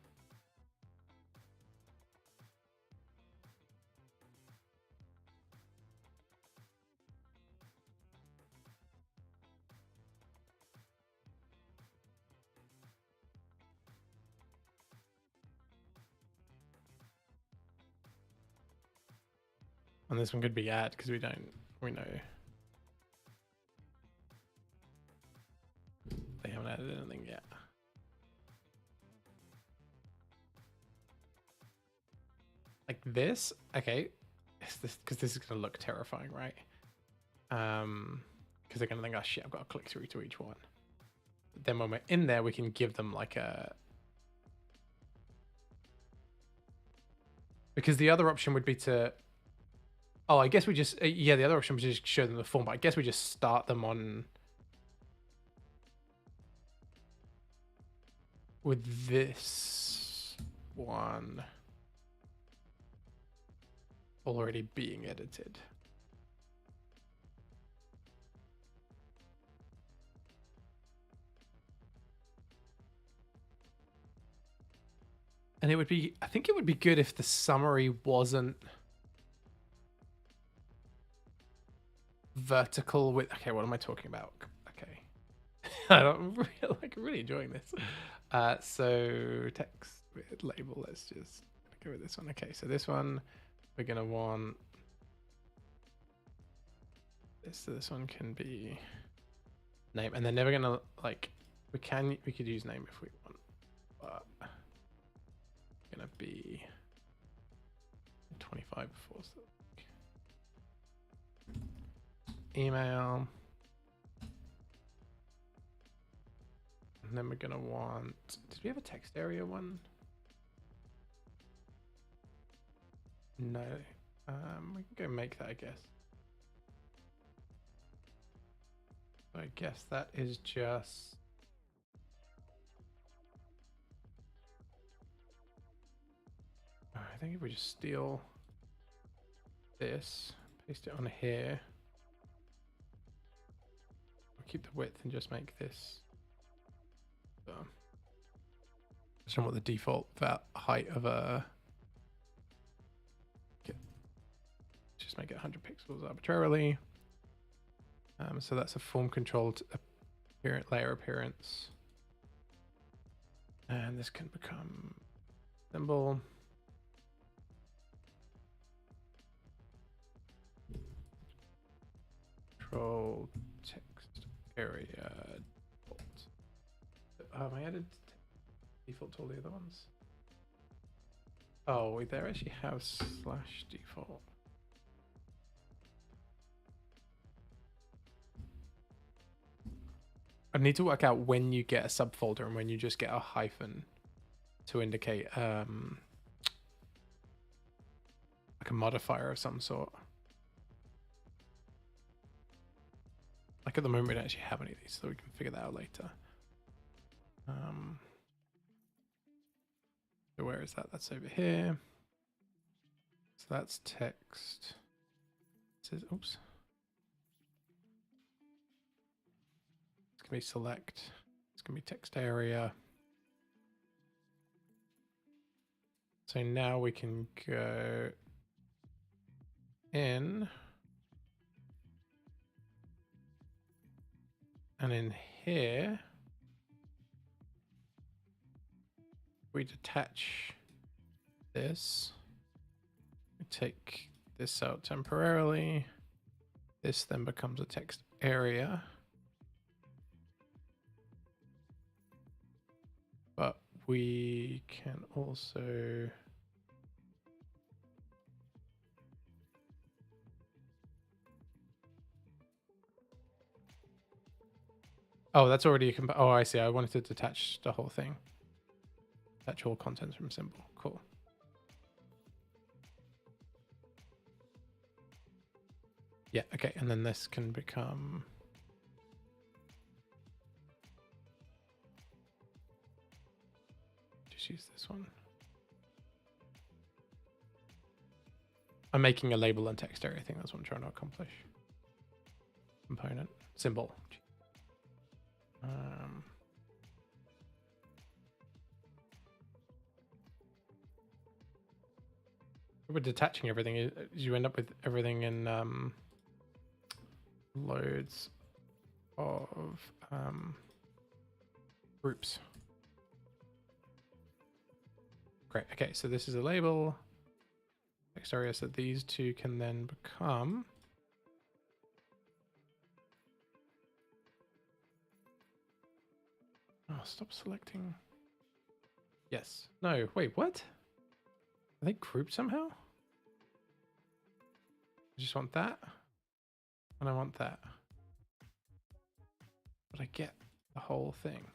And this one could be add because we know. They haven't added anything yet. Like this? Okay. Because this is going to look terrifying, right? Because they're going to think, oh shit, I've got to click through to each one. But then when we're in there, we can give them like a... Because the other option would be to... Oh, I guess we just... Yeah, the other option was just show them the form, but I guess we just start them on... with this one already being edited. And it would be, I think it would be good if the summary wasn't vertical with, okay, what am I talking about? Okay. I'm really enjoying this. So text with label, let's just go with this one. Okay, so this one, we're gonna want this, so this one can be name, and they're never gonna like, we could use name if we want, but it's gonna be 25 before, so email. And then we're gonna want, did we have a text area one? No. We can go make that, I guess. So I guess that is just I think if we just steal this, paste it on here, we'll keep the width and just make this. I just don't want the default height of a. Just make it 100 pixels arbitrarily. So that's a form controlled layer appearance, and this can become symbol. Control text area. I added default to all the other ones. Oh, wait, there actually have slash default. I need to work out when you get a subfolder and when you just get a hyphen to indicate like a modifier of some sort. Like at the moment we don't actually have any of these, so we can figure that out later. So where is that? That's over here. So that's text. It says, oops. It's gonna be select. It's gonna be text area. So now we can go in, and in here we detach this. We take this out temporarily. This then becomes a text area. But we can also oh, that's already a oh, I see. I wanted to detach the whole thing. Detach all contents from symbol. Cool. Yeah, okay. And then this can become Let's use this one. I'm making a label and text area thing. That's what I'm trying to accomplish. Component symbol. With detaching everything, you end up with everything in loads of groups. Great. Okay, so this is a label. Text area, so these two can then become stop selecting. Yes. No, wait, what? Are they grouped somehow? I just want that. And I want that. But I get the whole thing.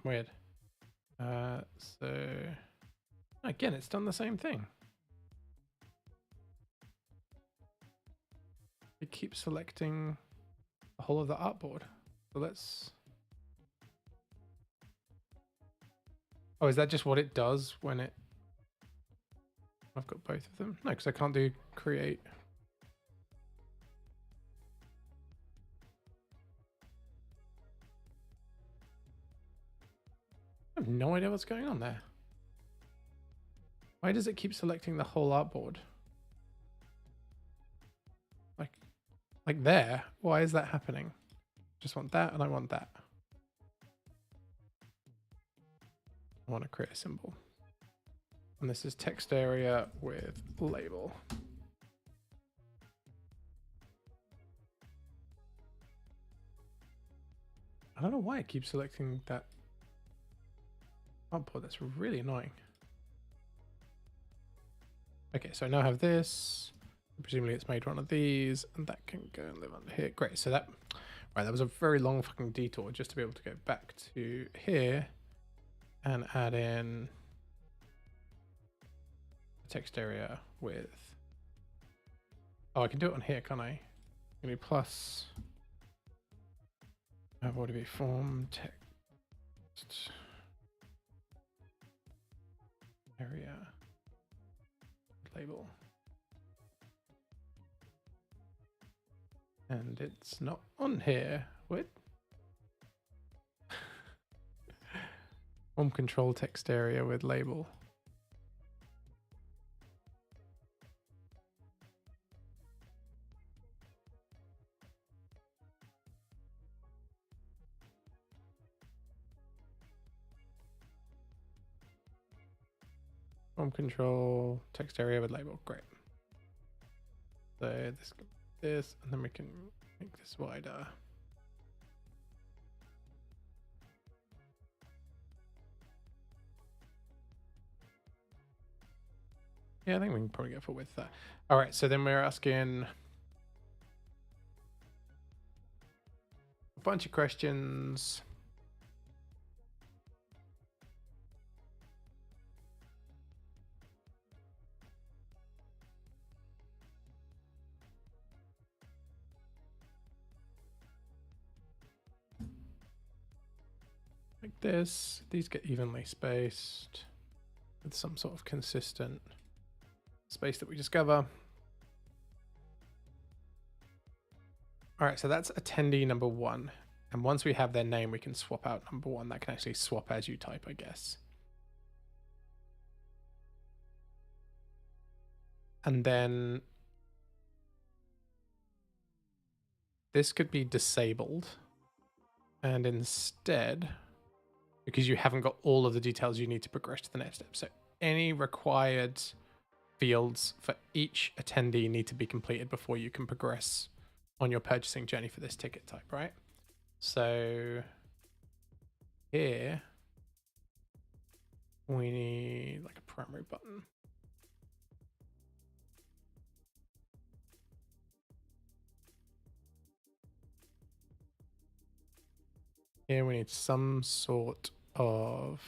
Weird. So again, it's done the same thing. It keeps selecting the whole of the artboard. So let's. Oh, is that just what it does when it? I've got both of them. No, because I can't do create. I have no idea what's going on there. Why does it keep selecting the whole artboard? Like there? Why is that happening? Just want that and I want that. I want to create a symbol. And this is text area with label. I don't know why it keeps selecting that artboard. That's really annoying. Okay, so I now have this. Presumably it's made one of these, and that can go and live under here. Great, so that, right, that was a very long fucking detour just to be able to go back to here and add in a text area with, oh, I can do it on here, can't I? Give me plus, what would it be, form text area label. And it's not on here. What? Form control text area with label. Form control text area with label. Great. So this, and then we can make this wider. Yeah, I think we can probably go for width there. All right, so then we're asking a bunch of questions. Like this, these get evenly spaced with some sort of consistent space that we discover. All right, so that's attendee number 1. And once we have their name, we can swap out number 1. That can actually swap as you type, I guess. And then this could be disabled. And instead, because you haven't got all of the details you need to progress to the next step. So any required fields for each attendee need to be completed before you can progress on your purchasing journey for this ticket type, right? So here we need like a primary button. Here we need some sort of,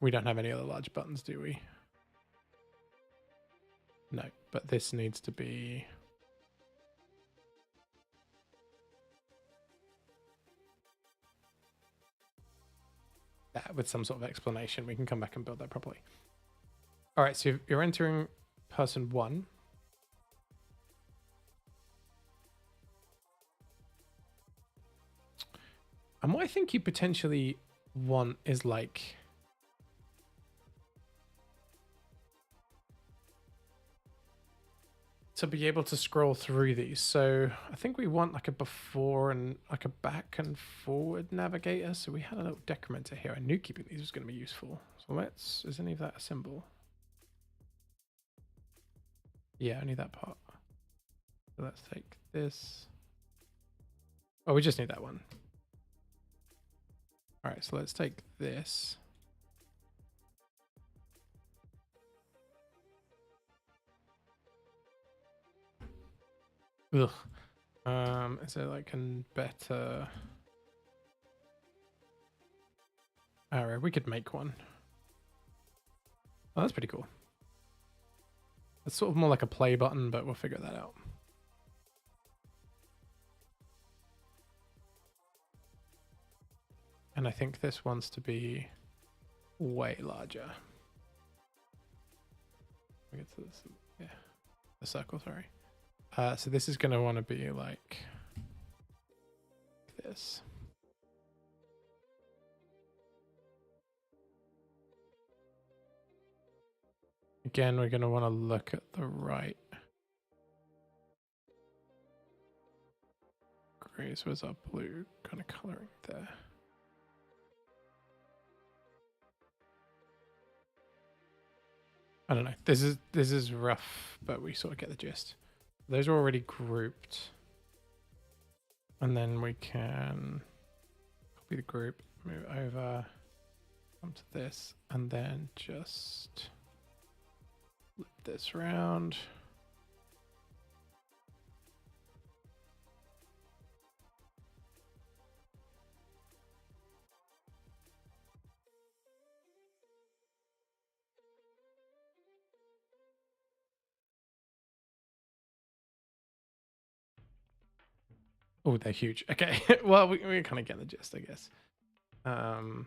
we don't have any other large buttons, do we? No, but this needs to be that with some sort of explanation. We can come back and build that properly. All right, so you're entering person 1. And what I think you potentially want is like to be able to scroll through these. So I think we want like a before and like a back and forward navigator. So we had a little decrementer here. I knew keeping these was going to be useful. So is any of that a symbol? Yeah, only that part. So let's take this. Oh, we just need that one. All right, so let's take this. Ugh. Is there like a better arrow? We could make one. Oh, that's pretty cool. It's sort of more like a play button, but we'll figure that out. And I think this wants to be way larger. We get to this, yeah, the circle, sorry. So this is going to want to be like this. Again, we're going to want to look at the right. Gray, so where's our blue kind of coloring there? I don't know. This is rough, but we sort of get the gist. Those are already grouped. And then we can copy the group, move over, come to this, and then just flip this around. Oh, they're huge. Okay. Well, we kind of get the gist, I guess. Okay,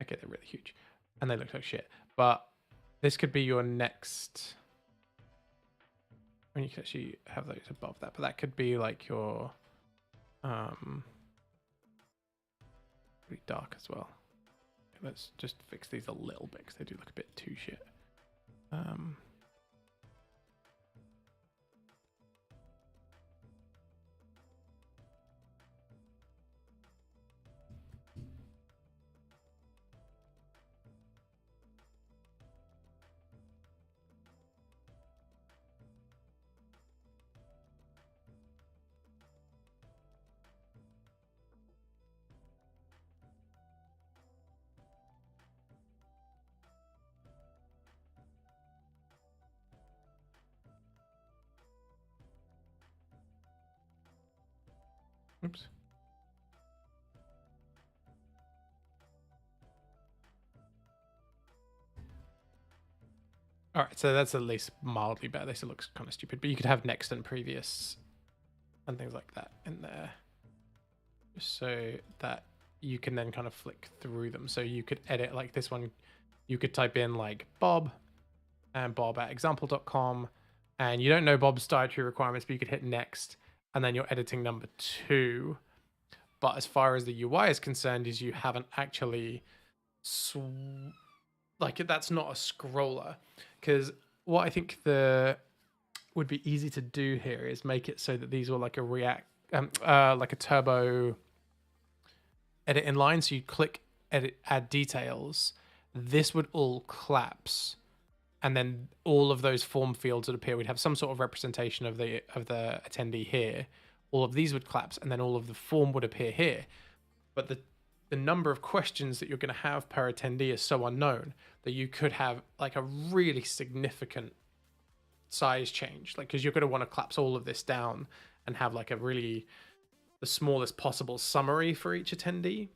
they're really huge. And they look like shit. But this could be your next... I mean, you can actually have those above that. But that could be like your... pretty dark as well. Okay, let's just fix these a little bit because they do look a bit too shit. Oops. All right, so that's at least mildly better. This looks kind of stupid, but you could have next and previous and things like that in there, just so that you can then kind of flick through them. So you could edit like this one. You could type in like Bob and Bob at example.com, and you don't know Bob's dietary requirements, but you could hit next, and then you're editing number 2. But as far as the UI is concerned, is you haven't actually like that's not a scroller, because what I think would be easy to do here is make it so that these were like a like a turbo edit inline. So you click edit, add details. This would all collapse, and then all of those form fields would appear. We'd have some sort of representation of the attendee here. All of these would collapse, and then all of the form would appear here. But the number of questions that you're going to have per attendee is so unknown that you could have like a really significant size change, like because you're going to want to collapse all of this down and have like the smallest possible summary for each attendee.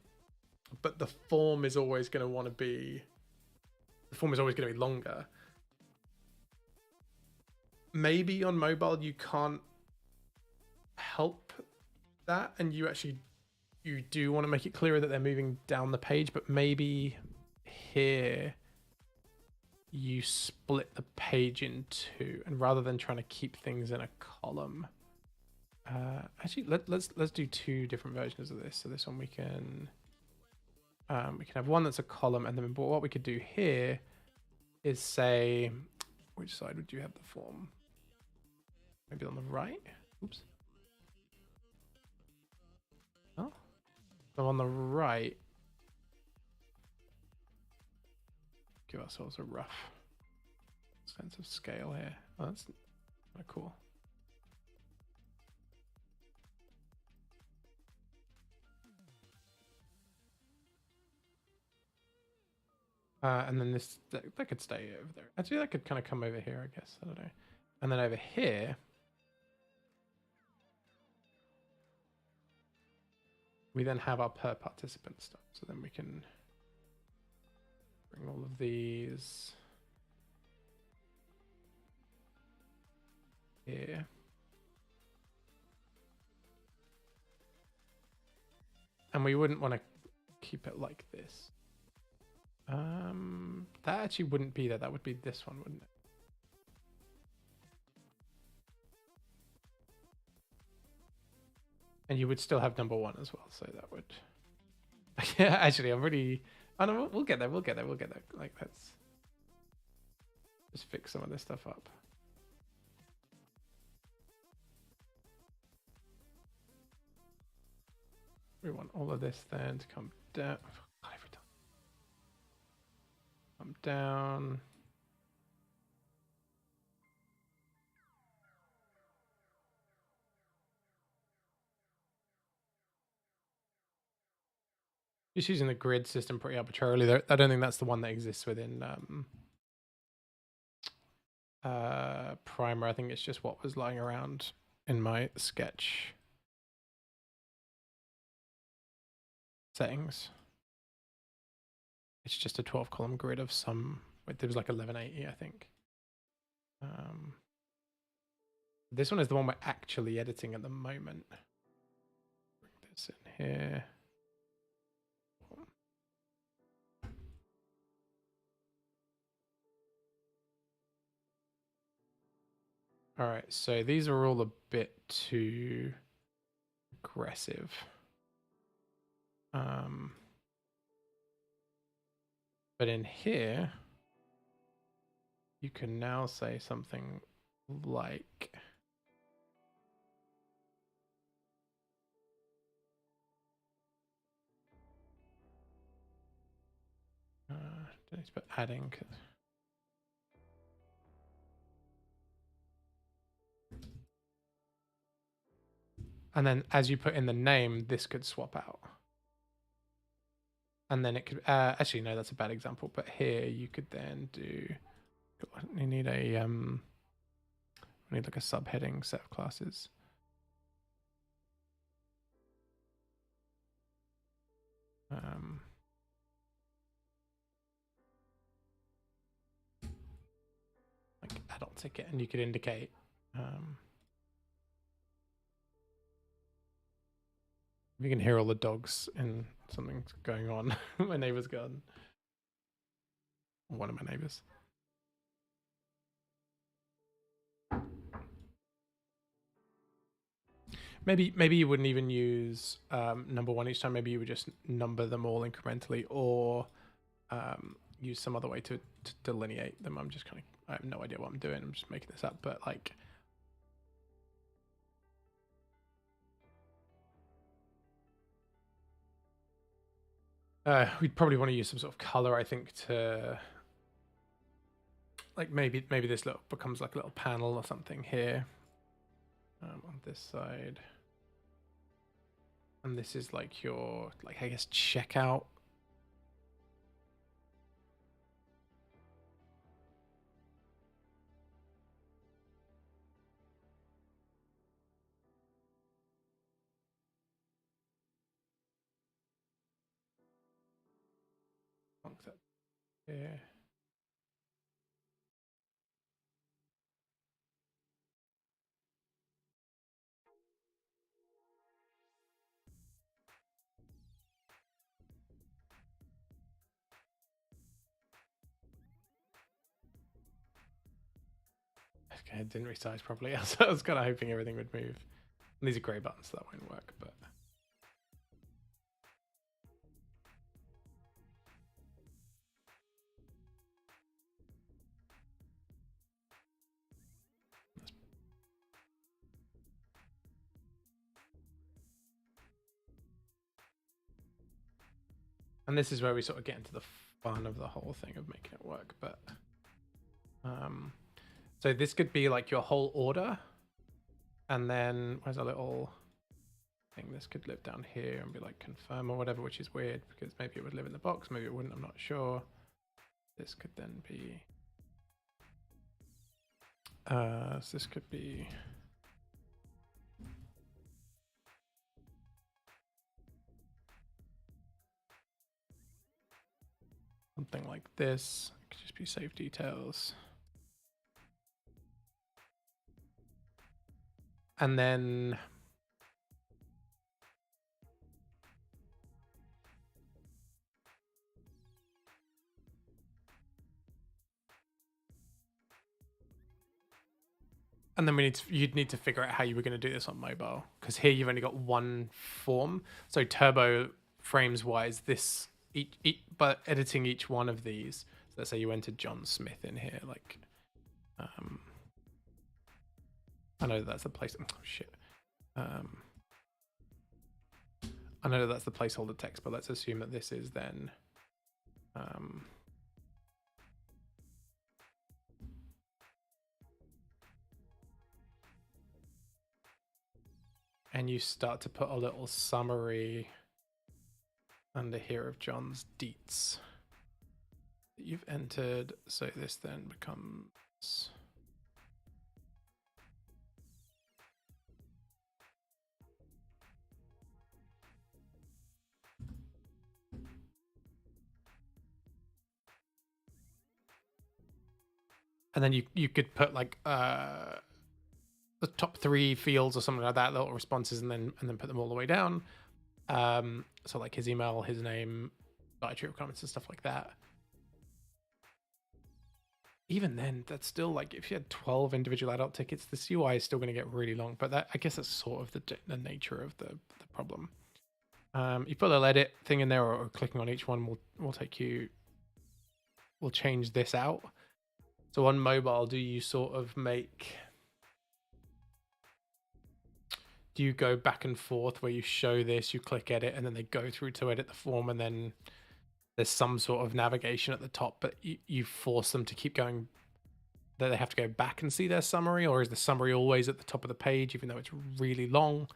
But the form is always going to be longer. Maybe on mobile you can't help that, and you actually you do want to make it clearer that they're moving down the page, but maybe here you split the page in two, and rather than trying to keep things in a column, actually let's do two different versions of this. So this one we can have one that's a column, and then what we could do here is say, which side would you have the form? Maybe on the right. Oops. Oh, so on the right, give ourselves a rough sense of scale here. Oh, that's kind of cool. And then this, that could stay over there. Actually, that could kind of come over here, I guess. I don't know. And then over here, we then have our per participant stuff. So then we can bring all of these here. And we wouldn't want to keep it like this. That actually wouldn't be there. That would be this one, wouldn't it? And you would still have number one as well. So that would, yeah, actually, I'm really, oh no, we'll get there. We'll get there. We'll get there. Like, let's just fix some of this stuff up. We want all of this then to come down. God, every time. Come down. Just using the grid system pretty arbitrarily. I don't think that's the one that exists within Primer. I think it's just what was lying around in my sketch settings. It's just a 12 column grid of some, there was like 1180, I think. This one is the one we're actually editing at the moment. Bring this in here. All right, so these are all a bit too aggressive. But in here, you can now say something like, don't need to put adding. And then as you put in the name, this could swap out. And then it could, actually, no, that's a bad example. But here you could then do, you need a, we need like a subheading set of classes. Like adult ticket, and you could indicate, you can hear all the dogs and something's going on. My neighbor's gone. One of my neighbors. Maybe you wouldn't even use number one each time. Maybe you would just number them all incrementally, or use some other way to delineate them. I'm just kind of, I have no idea what I'm doing. I'm just making this up, but like, we'd probably want to use some sort of color, I think, to like maybe this little becomes like a little panel or something here on this side. And this is like your, like, I guess, checkout. Yeah. it didn't resize properly. I was kind of hoping everything would move. And these are grey buttons, so that won't work, but. And this is where we sort of get into the fun of the whole thing of making it work. But so this could be like your whole order. And then where's a little thing? This could live down here and be like confirm or whatever, which is weird because maybe it would live in the box, maybe it wouldn't, I'm not sure. This could then be so this could be something like this. It could just be save details. And then you'd need to figure out how you were going to do this on mobile, because here you've only got one form. So turbo frames wise, this but editing each one of these. So let's say you entered John Smith in here, like I know that's the place. Oh shit. I know that's the placeholder text, but let's assume that this is then and you start to put a little summary under here of John's deets that you've entered. So this then becomes and then you could put like the top 3 fields or something like that, little responses, and then put them all the way down. So like his email, his name, dietary requirements and stuff like that. Even then, that's still like, if you had 12 individual adult tickets, the UI is still going to get really long. But that, I guess that's sort of the nature of the problem. You put a little edit thing in there, or clicking on each one will take you, will change this out. So on mobile, do you sort of make, do you go back and forth where you show this, you click edit, and then they go through to edit the form, and then there's some sort of navigation at the top, but you force them to keep going, that they have to go back and see their summary? Or is the summary always at the top of the page, even though it's really long?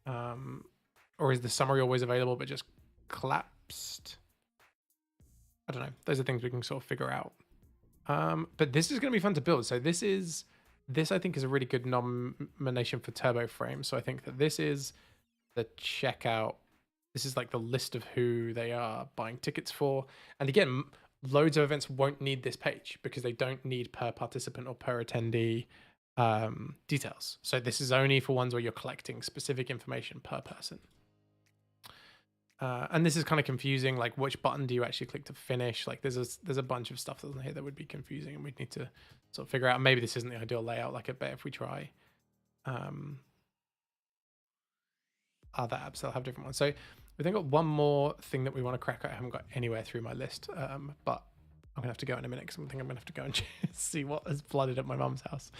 Or is the summary always available, but just collapsed? I don't know. Those are things we can sort of figure out. But this is going to be fun to build. So this I think is a really good nomination for Turbo Frame. So I think that this is the checkout. This is like the list of who they are buying tickets for. And again, loads of events won't need this page because they don't need per participant or per attendee details. So this is only for ones where you're collecting specific information per person. And this is kind of confusing, like which button do you actually click to finish? Like there's a bunch of stuff on here that would be confusing, and we'd need to sort of figure out. Maybe this isn't the ideal layout. Like I bet if we try other apps, they'll have different ones. So we then got one more thing that we want to crack. I haven't got anywhere through my list, but I'm gonna have to go in a minute because I think I'm gonna have to go and see what has flooded at my mum's house.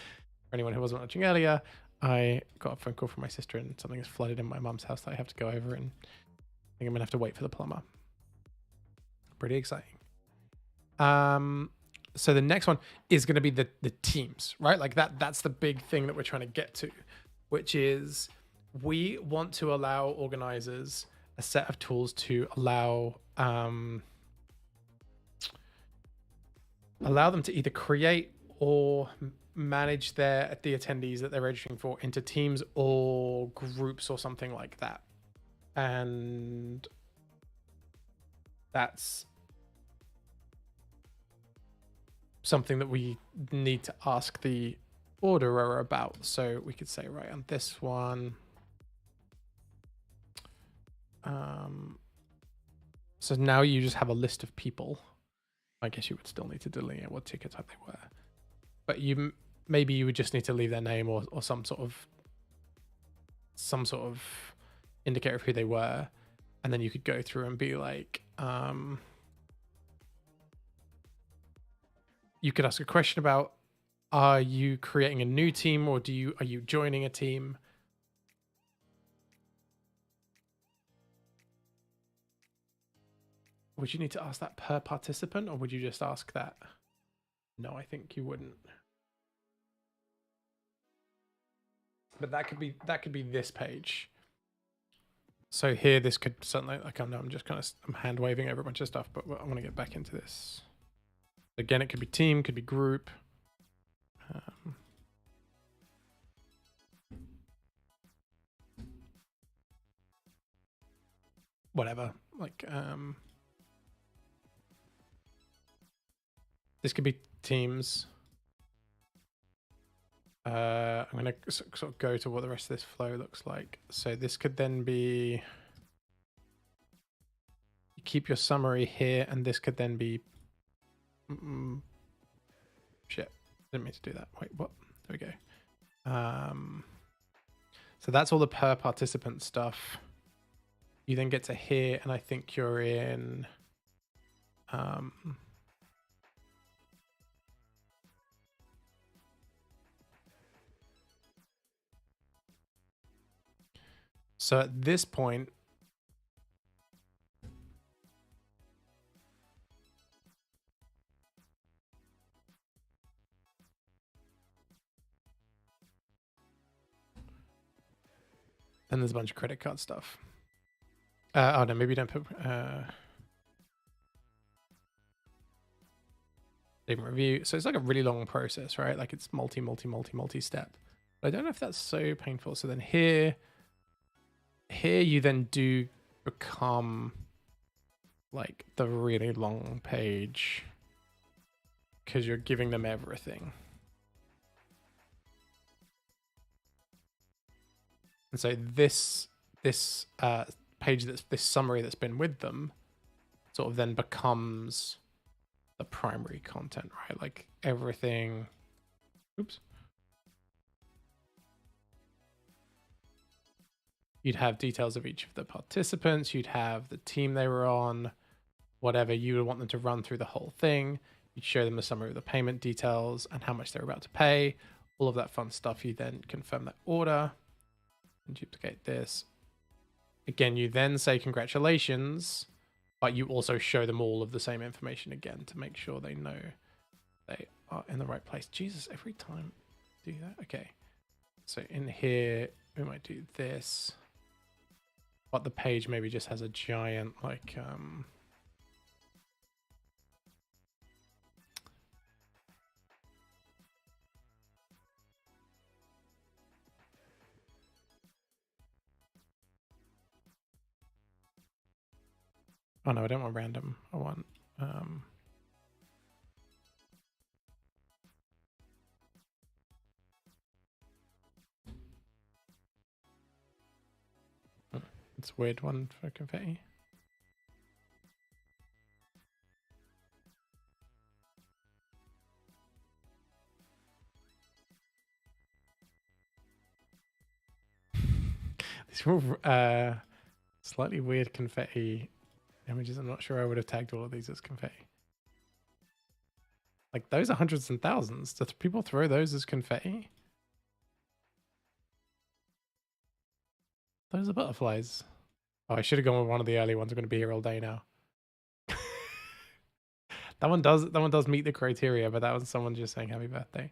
For anyone who wasn't watching earlier, I got a phone call from my sister and something has flooded in my mum's house that I have to go over, and I think I'm gonna have to wait for the plumber. Pretty exciting. So the next one is gonna be the teams, right? Like that's the big thing that we're trying to get to, which is we want to allow organizers a set of tools to allow them to either create or manage the attendees that they're registering for into teams or groups or something like that. And that's something that we need to ask the orderer about. So we could say, right, on this one, so now you just have a list of people. I guess you would still need to delineate what ticket type they were, but you maybe you would just need to leave their name or some sort of indicator of who they were, and then you could go through and be like, you could ask a question about, are you creating a new team, or are you joining a team? Would you need to ask that per participant, or would you just ask that? No, I think you wouldn't. But that could be this page. So here, this could something like, I'm just kind of, I'm hand waving over a bunch of stuff, but I want to get back into this. Again, it could be team, could be group. Whatever, like, this could be teams. I'm going to sort of go to what the rest of this flow looks like. So this could then be, you keep your summary here, and this could then be, shit, didn't mean to do that. Wait, what? There we go. So that's all the per participant stuff. You then get to here, and I think you're in, so at this point, then there's a bunch of credit card stuff. Oh no, maybe you don't put even review. So it's like a really long process, right? Like it's multi step. But I don't know if that's so painful. So then here you then do become like the really long page, because you're giving them everything. And so this page, that's this summary that's been with them, sort of then becomes the primary content, right? Like everything. Oops. You'd have details of each of the participants. You'd have the team they were on, whatever. You would want them to run through the whole thing. You'd show them a summary of the payment details and how much they're about to pay. All of that fun stuff. You then confirm that order and duplicate this. Again, you then say congratulations, but you also show them all of the same information again to make sure they know they are in the right place. Jesus, every time I do that. Okay. So in here, we might do this, but the page maybe just has a giant, like, oh no, I don't want random. I want, it's a weird one for confetti. These were slightly weird confetti images. I'm not sure I would have tagged all of these as confetti. Like those are hundreds and thousands. Do people throw those as confetti? Those are butterflies. Oh, I should have gone with one of the early ones. I'm going to be here all day now. That one does meet the criteria, but that was someone just saying happy birthday.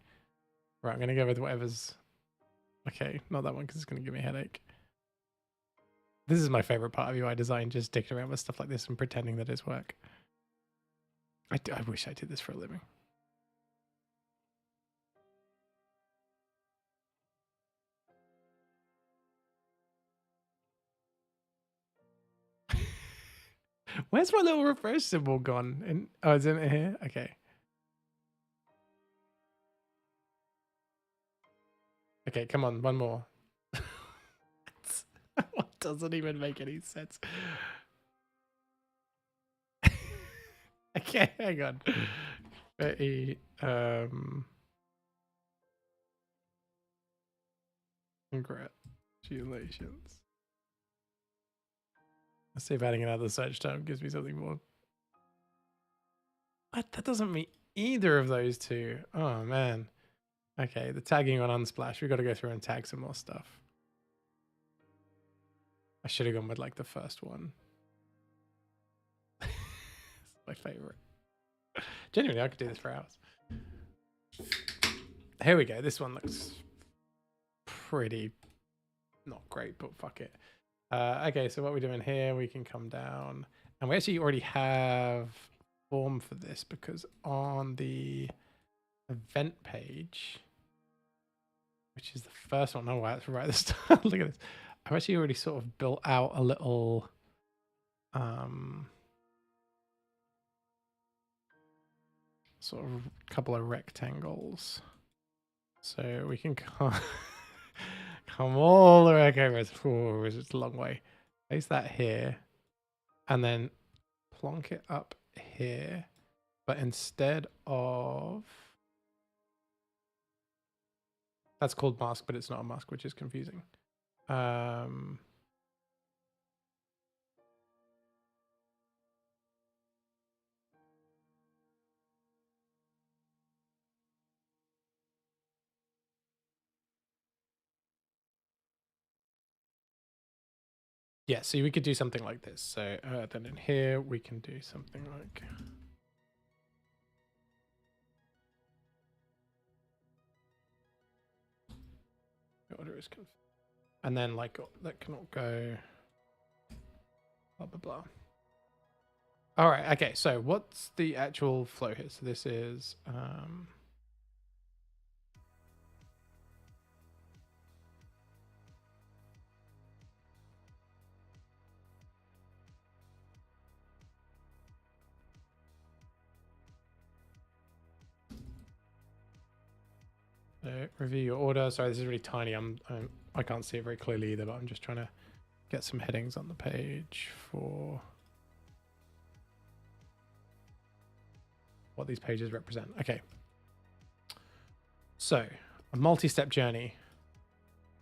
Right, I'm going to go with whatever's... Okay, not that one because it's going to give me a headache. This is my favorite part of UI design, just dicking around with stuff like this and pretending that it's work. I wish I did this for a living. Where's my little refresh symbol gone? And oh, it's in it here? Okay. Okay, come on, one more. What doesn't even make any sense? Okay, hang on. Congratulations. Let's see if adding another search term gives me something more. What? That doesn't mean either of those two. Oh, man. Okay, the tagging on Unsplash. We've got to go through and tag some more stuff. I should have gone with like the first one. It's my favorite. Genuinely, I could do this for hours. Here we go. This one looks pretty not great, but fuck it. Okay, so what we're doing here, we can come down. And we actually already have form for this because on the event page, which is the first one. Oh, wow, that's right at the start. Look at this. I've actually already sort of built out a little sort of couple of rectangles. So we can come all the way. Okay, it's a long way. Place that here and then plonk it up here. But instead of, that's called mask, but it's not a mask, which is confusing. Yeah, so we could do something like this. So then in here, we can do something like... The order is confused. And then like that cannot go... Blah, blah, blah. All right, okay, so what's the actual flow here? So this is... review your order. Sorry, this is really tiny. I can't see it very clearly either, but I'm just trying to get some headings on the page for what these pages represent. Okay. So a multi-step journey,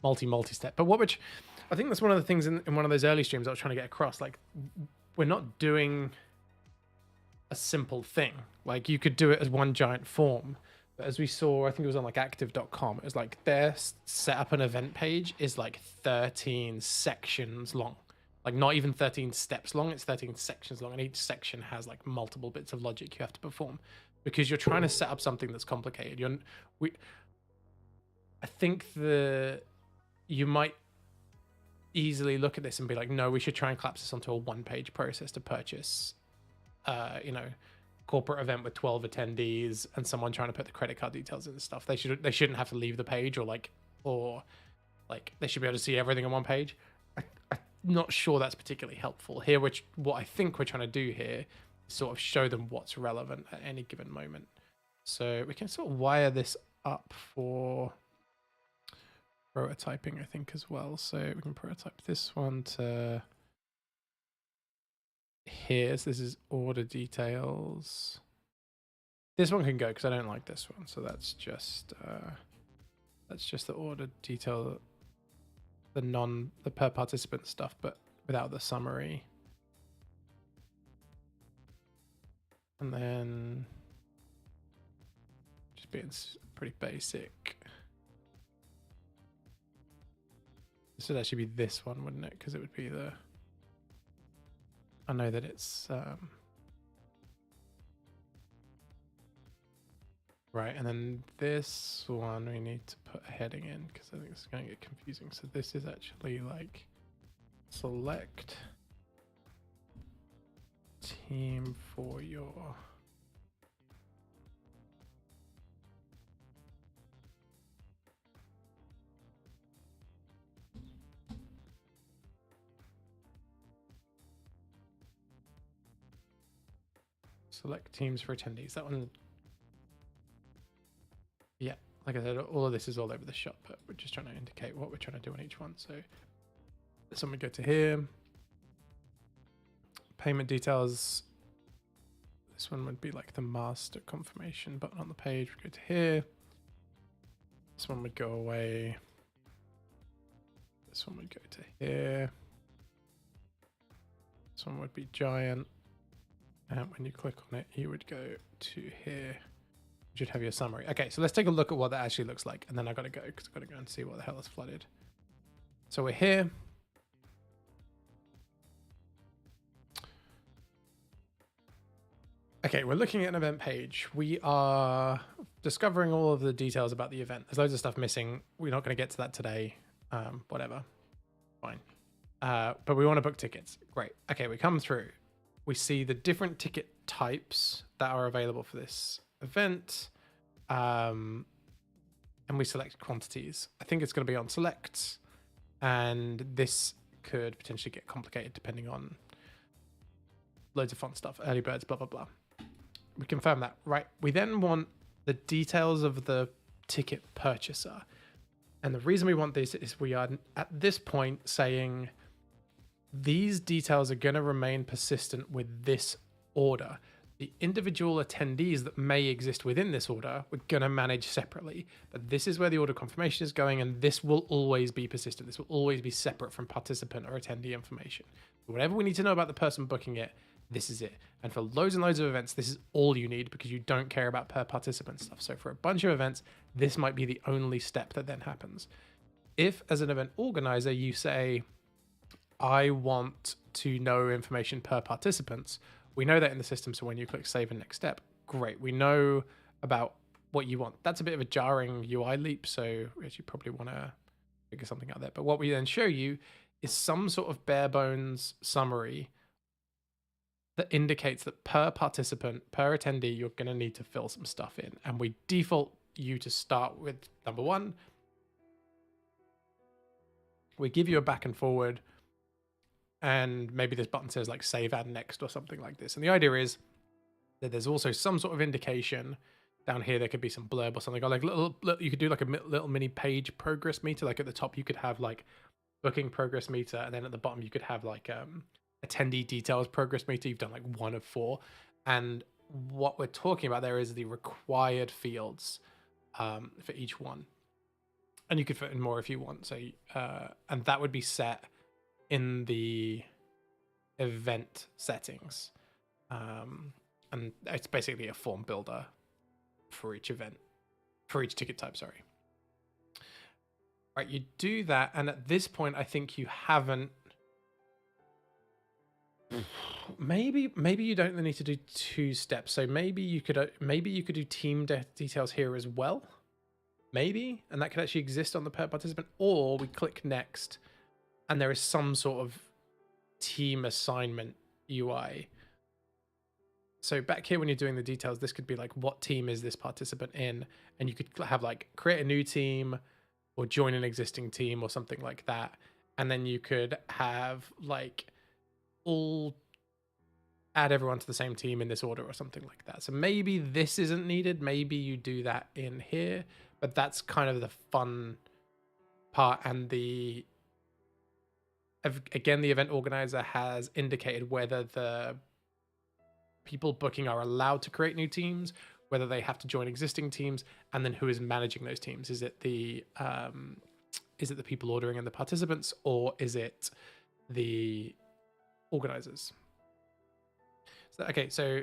multi-step. But which I think that's one of the things in one of those early streams I was trying to get across. Like, we're not doing a simple thing. Like, you could do it as one giant form. But as we saw, I think it was on like active.com, it was like their set up an event page is like 13 sections long. Like not even 13 steps long, it's 13 sections long. And each section has like multiple bits of logic you have to perform because you're trying to set up something that's complicated. I think you might easily look at this and be like, no, we should try and collapse this onto a one-page process to purchase, corporate event with 12 attendees and someone trying to put the credit card details in and stuff. They shouldn't have to leave the page or they should be able to see everything on one page. I'm not sure that's particularly helpful here, which what I think we're trying to do here is sort of show them what's relevant at any given moment. So we can sort of wire this up for prototyping, I think, as well. So we can prototype this one to here. So this is order details. This one can go because I don't like this one. So that's just the order detail, the per participant stuff, but without the summary. And then just being pretty basic. This would actually be this one, wouldn't it? Because it would be the... I know that it's... Right, and then this one we need to put a heading in because I think it's going to get confusing. So this is actually like select team for your... Select teams for attendees. That one, yeah, like I said, all of this is all over the shop, but we're just trying to indicate what we're trying to do on each one. So this one would go to here. Payment details. This one would be like the master confirmation button on the page. We go to here. This one would go away. This one would go to here. This one would be giant. And when you click on it, you would go to here. You should have your summary. Okay, so let's take a look at what that actually looks like. And then I got to go because I've got to go and see what the hell is flooded. So we're here. Okay, we're looking at an event page. We are discovering all of the details about the event. There's loads of stuff missing. We're not going to get to that today. Whatever. Fine. But we want to book tickets. Great. Okay, we come through. We see the different ticket types that are available for this event. And we select quantities. I think it's going to be on select. And this could potentially get complicated depending on loads of fun stuff. Early birds, blah, blah, blah. We confirm that, right? We then want the details of the ticket purchaser. And the reason we want this is we are at this point saying these details are going to remain persistent with this order. The individual attendees that may exist within this order, we're going to manage separately. But this is where the order confirmation is going, and this will always be persistent. This will always be separate from participant or attendee information. Whatever we need to know about the person booking it, this is it. And for loads and loads of events, this is all you need because you don't care about per participant stuff. So for a bunch of events, this might be the only step that then happens. If, as an event organizer, you say, I want to know information per participants, we know that in the system. So when you click save and next step, great. We know about what you want. That's a bit of a jarring UI leap. So you probably want to figure something out there. But what we then show you is some sort of bare bones summary that indicates that per participant, per attendee, you're going to need to fill some stuff in. And we default you to start with number 1. We give you a back and forward, and maybe this button says like save, add next or something like this. And the idea is that there's also some sort of indication down here. There could be some blurb or something, or like little you could do like a little mini page progress meter. Like at the top, you could have like booking progress meter. And then at the bottom, you could have like, attendee details progress meter. You've done like 1 of 4, and what we're talking about there is the required fields for each one, and you could fit in more if you want. So and that would be set in the event settings, and it's basically a form builder for each event, for each ticket type. Sorry. Right, you do that, and at this point, I think you haven't. Maybe you don't need to do 2 steps. So maybe you could do team details here as well. Maybe, and that could actually exist on the per participant. Or we click next, and there is some sort of team assignment UI. So back here when you're doing the details, this could be like, what team is this participant in? And you could have like create a new team or join an existing team or something like that. And then you could have like all add everyone to the same team in this order or something like that. So maybe this isn't needed. Maybe you do that in here, but that's kind of the fun part. And again, the event organizer has indicated whether the people booking are allowed to create new teams, whether they have to join existing teams, and then who is managing those teams. Is it the people ordering and the participants, or is it the organizers? So, okay, so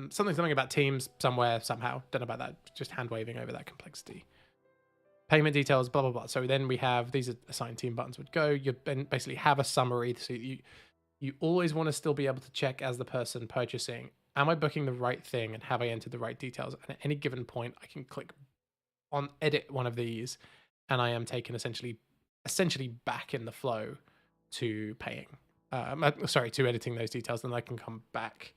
something about teams somewhere, somehow. Don't know about that. Just hand waving over that complexity. Payment details, blah, blah, blah. So then we have these assigned team buttons would go. You basically have a summary. So you always want to still be able to check as the person purchasing, am I booking the right thing and have I entered the right details? And at any given point, I can click on edit one of these, and I am taken essentially back in the flow to paying. To editing those details, then I can come back.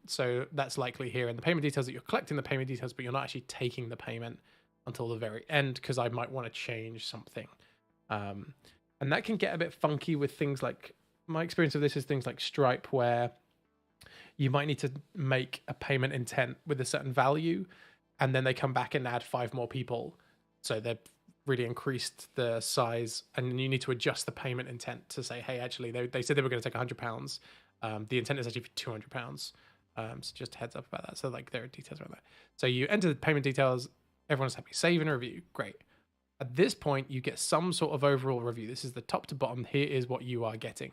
So that's likely here in the payment details that you're collecting the payment details, but you're not actually taking the payment until the very end because I might want to change something. And that can get a bit funky with things like, my experience of this is things like Stripe, where you might need to make a payment intent with a certain value, and then they come back and add 5 more people. So they've really increased the size, and you need to adjust the payment intent to say, hey, actually, they said they were going to take £100. The intent is actually for £200. So just a heads up about that. So like there are details around that. So you enter the payment details, everyone's happy. Save and review, great. At this point, you get some sort of overall review. This is the top to bottom. Here is what you are getting.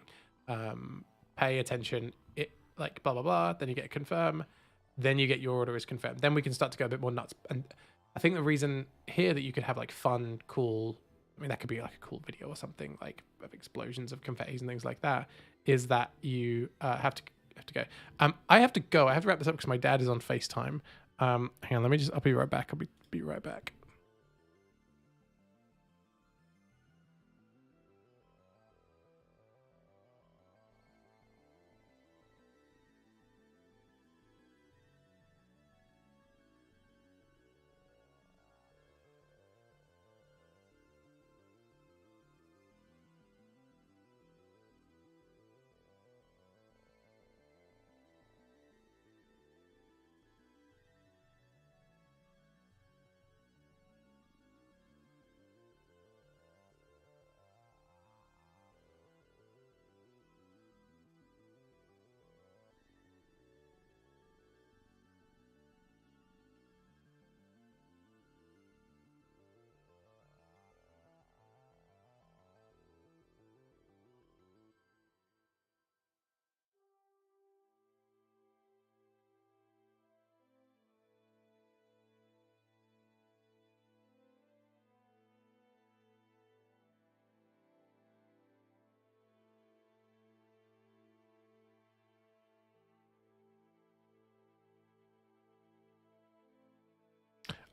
Pay attention. It like blah blah blah. Then you get confirm. Then you get your order is confirmed. Then we can start to go a bit more nuts. And I think the reason here that you could have like fun, cool. I mean, that could be like a cool video or something like of explosions of confettis and things like that. Is that you have to go. I have to go. I have to wrap this up because my dad is on FaceTime. Hang on, I'll be right back. I'll be right back.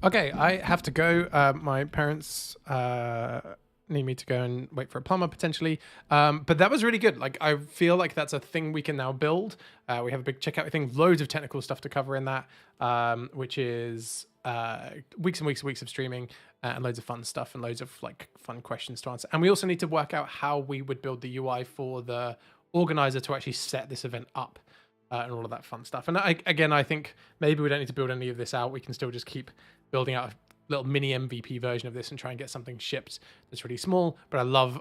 Okay, I have to go. My parents need me to go and wait for a plumber potentially. But that was really good. Like, I feel like that's a thing we can now build. We have a big checkout thing, loads of technical stuff to cover in that, which is weeks and weeks and weeks of streaming and loads of fun stuff and loads of like fun questions to answer. And we also need to work out how we would build the UI for the organizer to actually set this event up. And all of that fun stuff. And I think maybe we don't need to build any of this out. We can still just keep building out a little mini MVP version of this and try and get something shipped that's really small. But I love,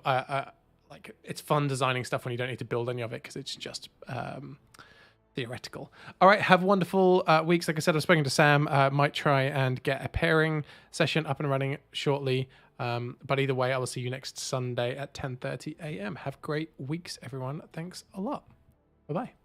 like, it's fun designing stuff when you don't need to build any of it because it's just theoretical. All right, have wonderful weeks. Like I said, I've spoken to Sam. Might try and get a pairing session up and running shortly. But either way, I will see you next Sunday at 10:30 a.m. Have great weeks, everyone. Thanks a lot. Bye-bye.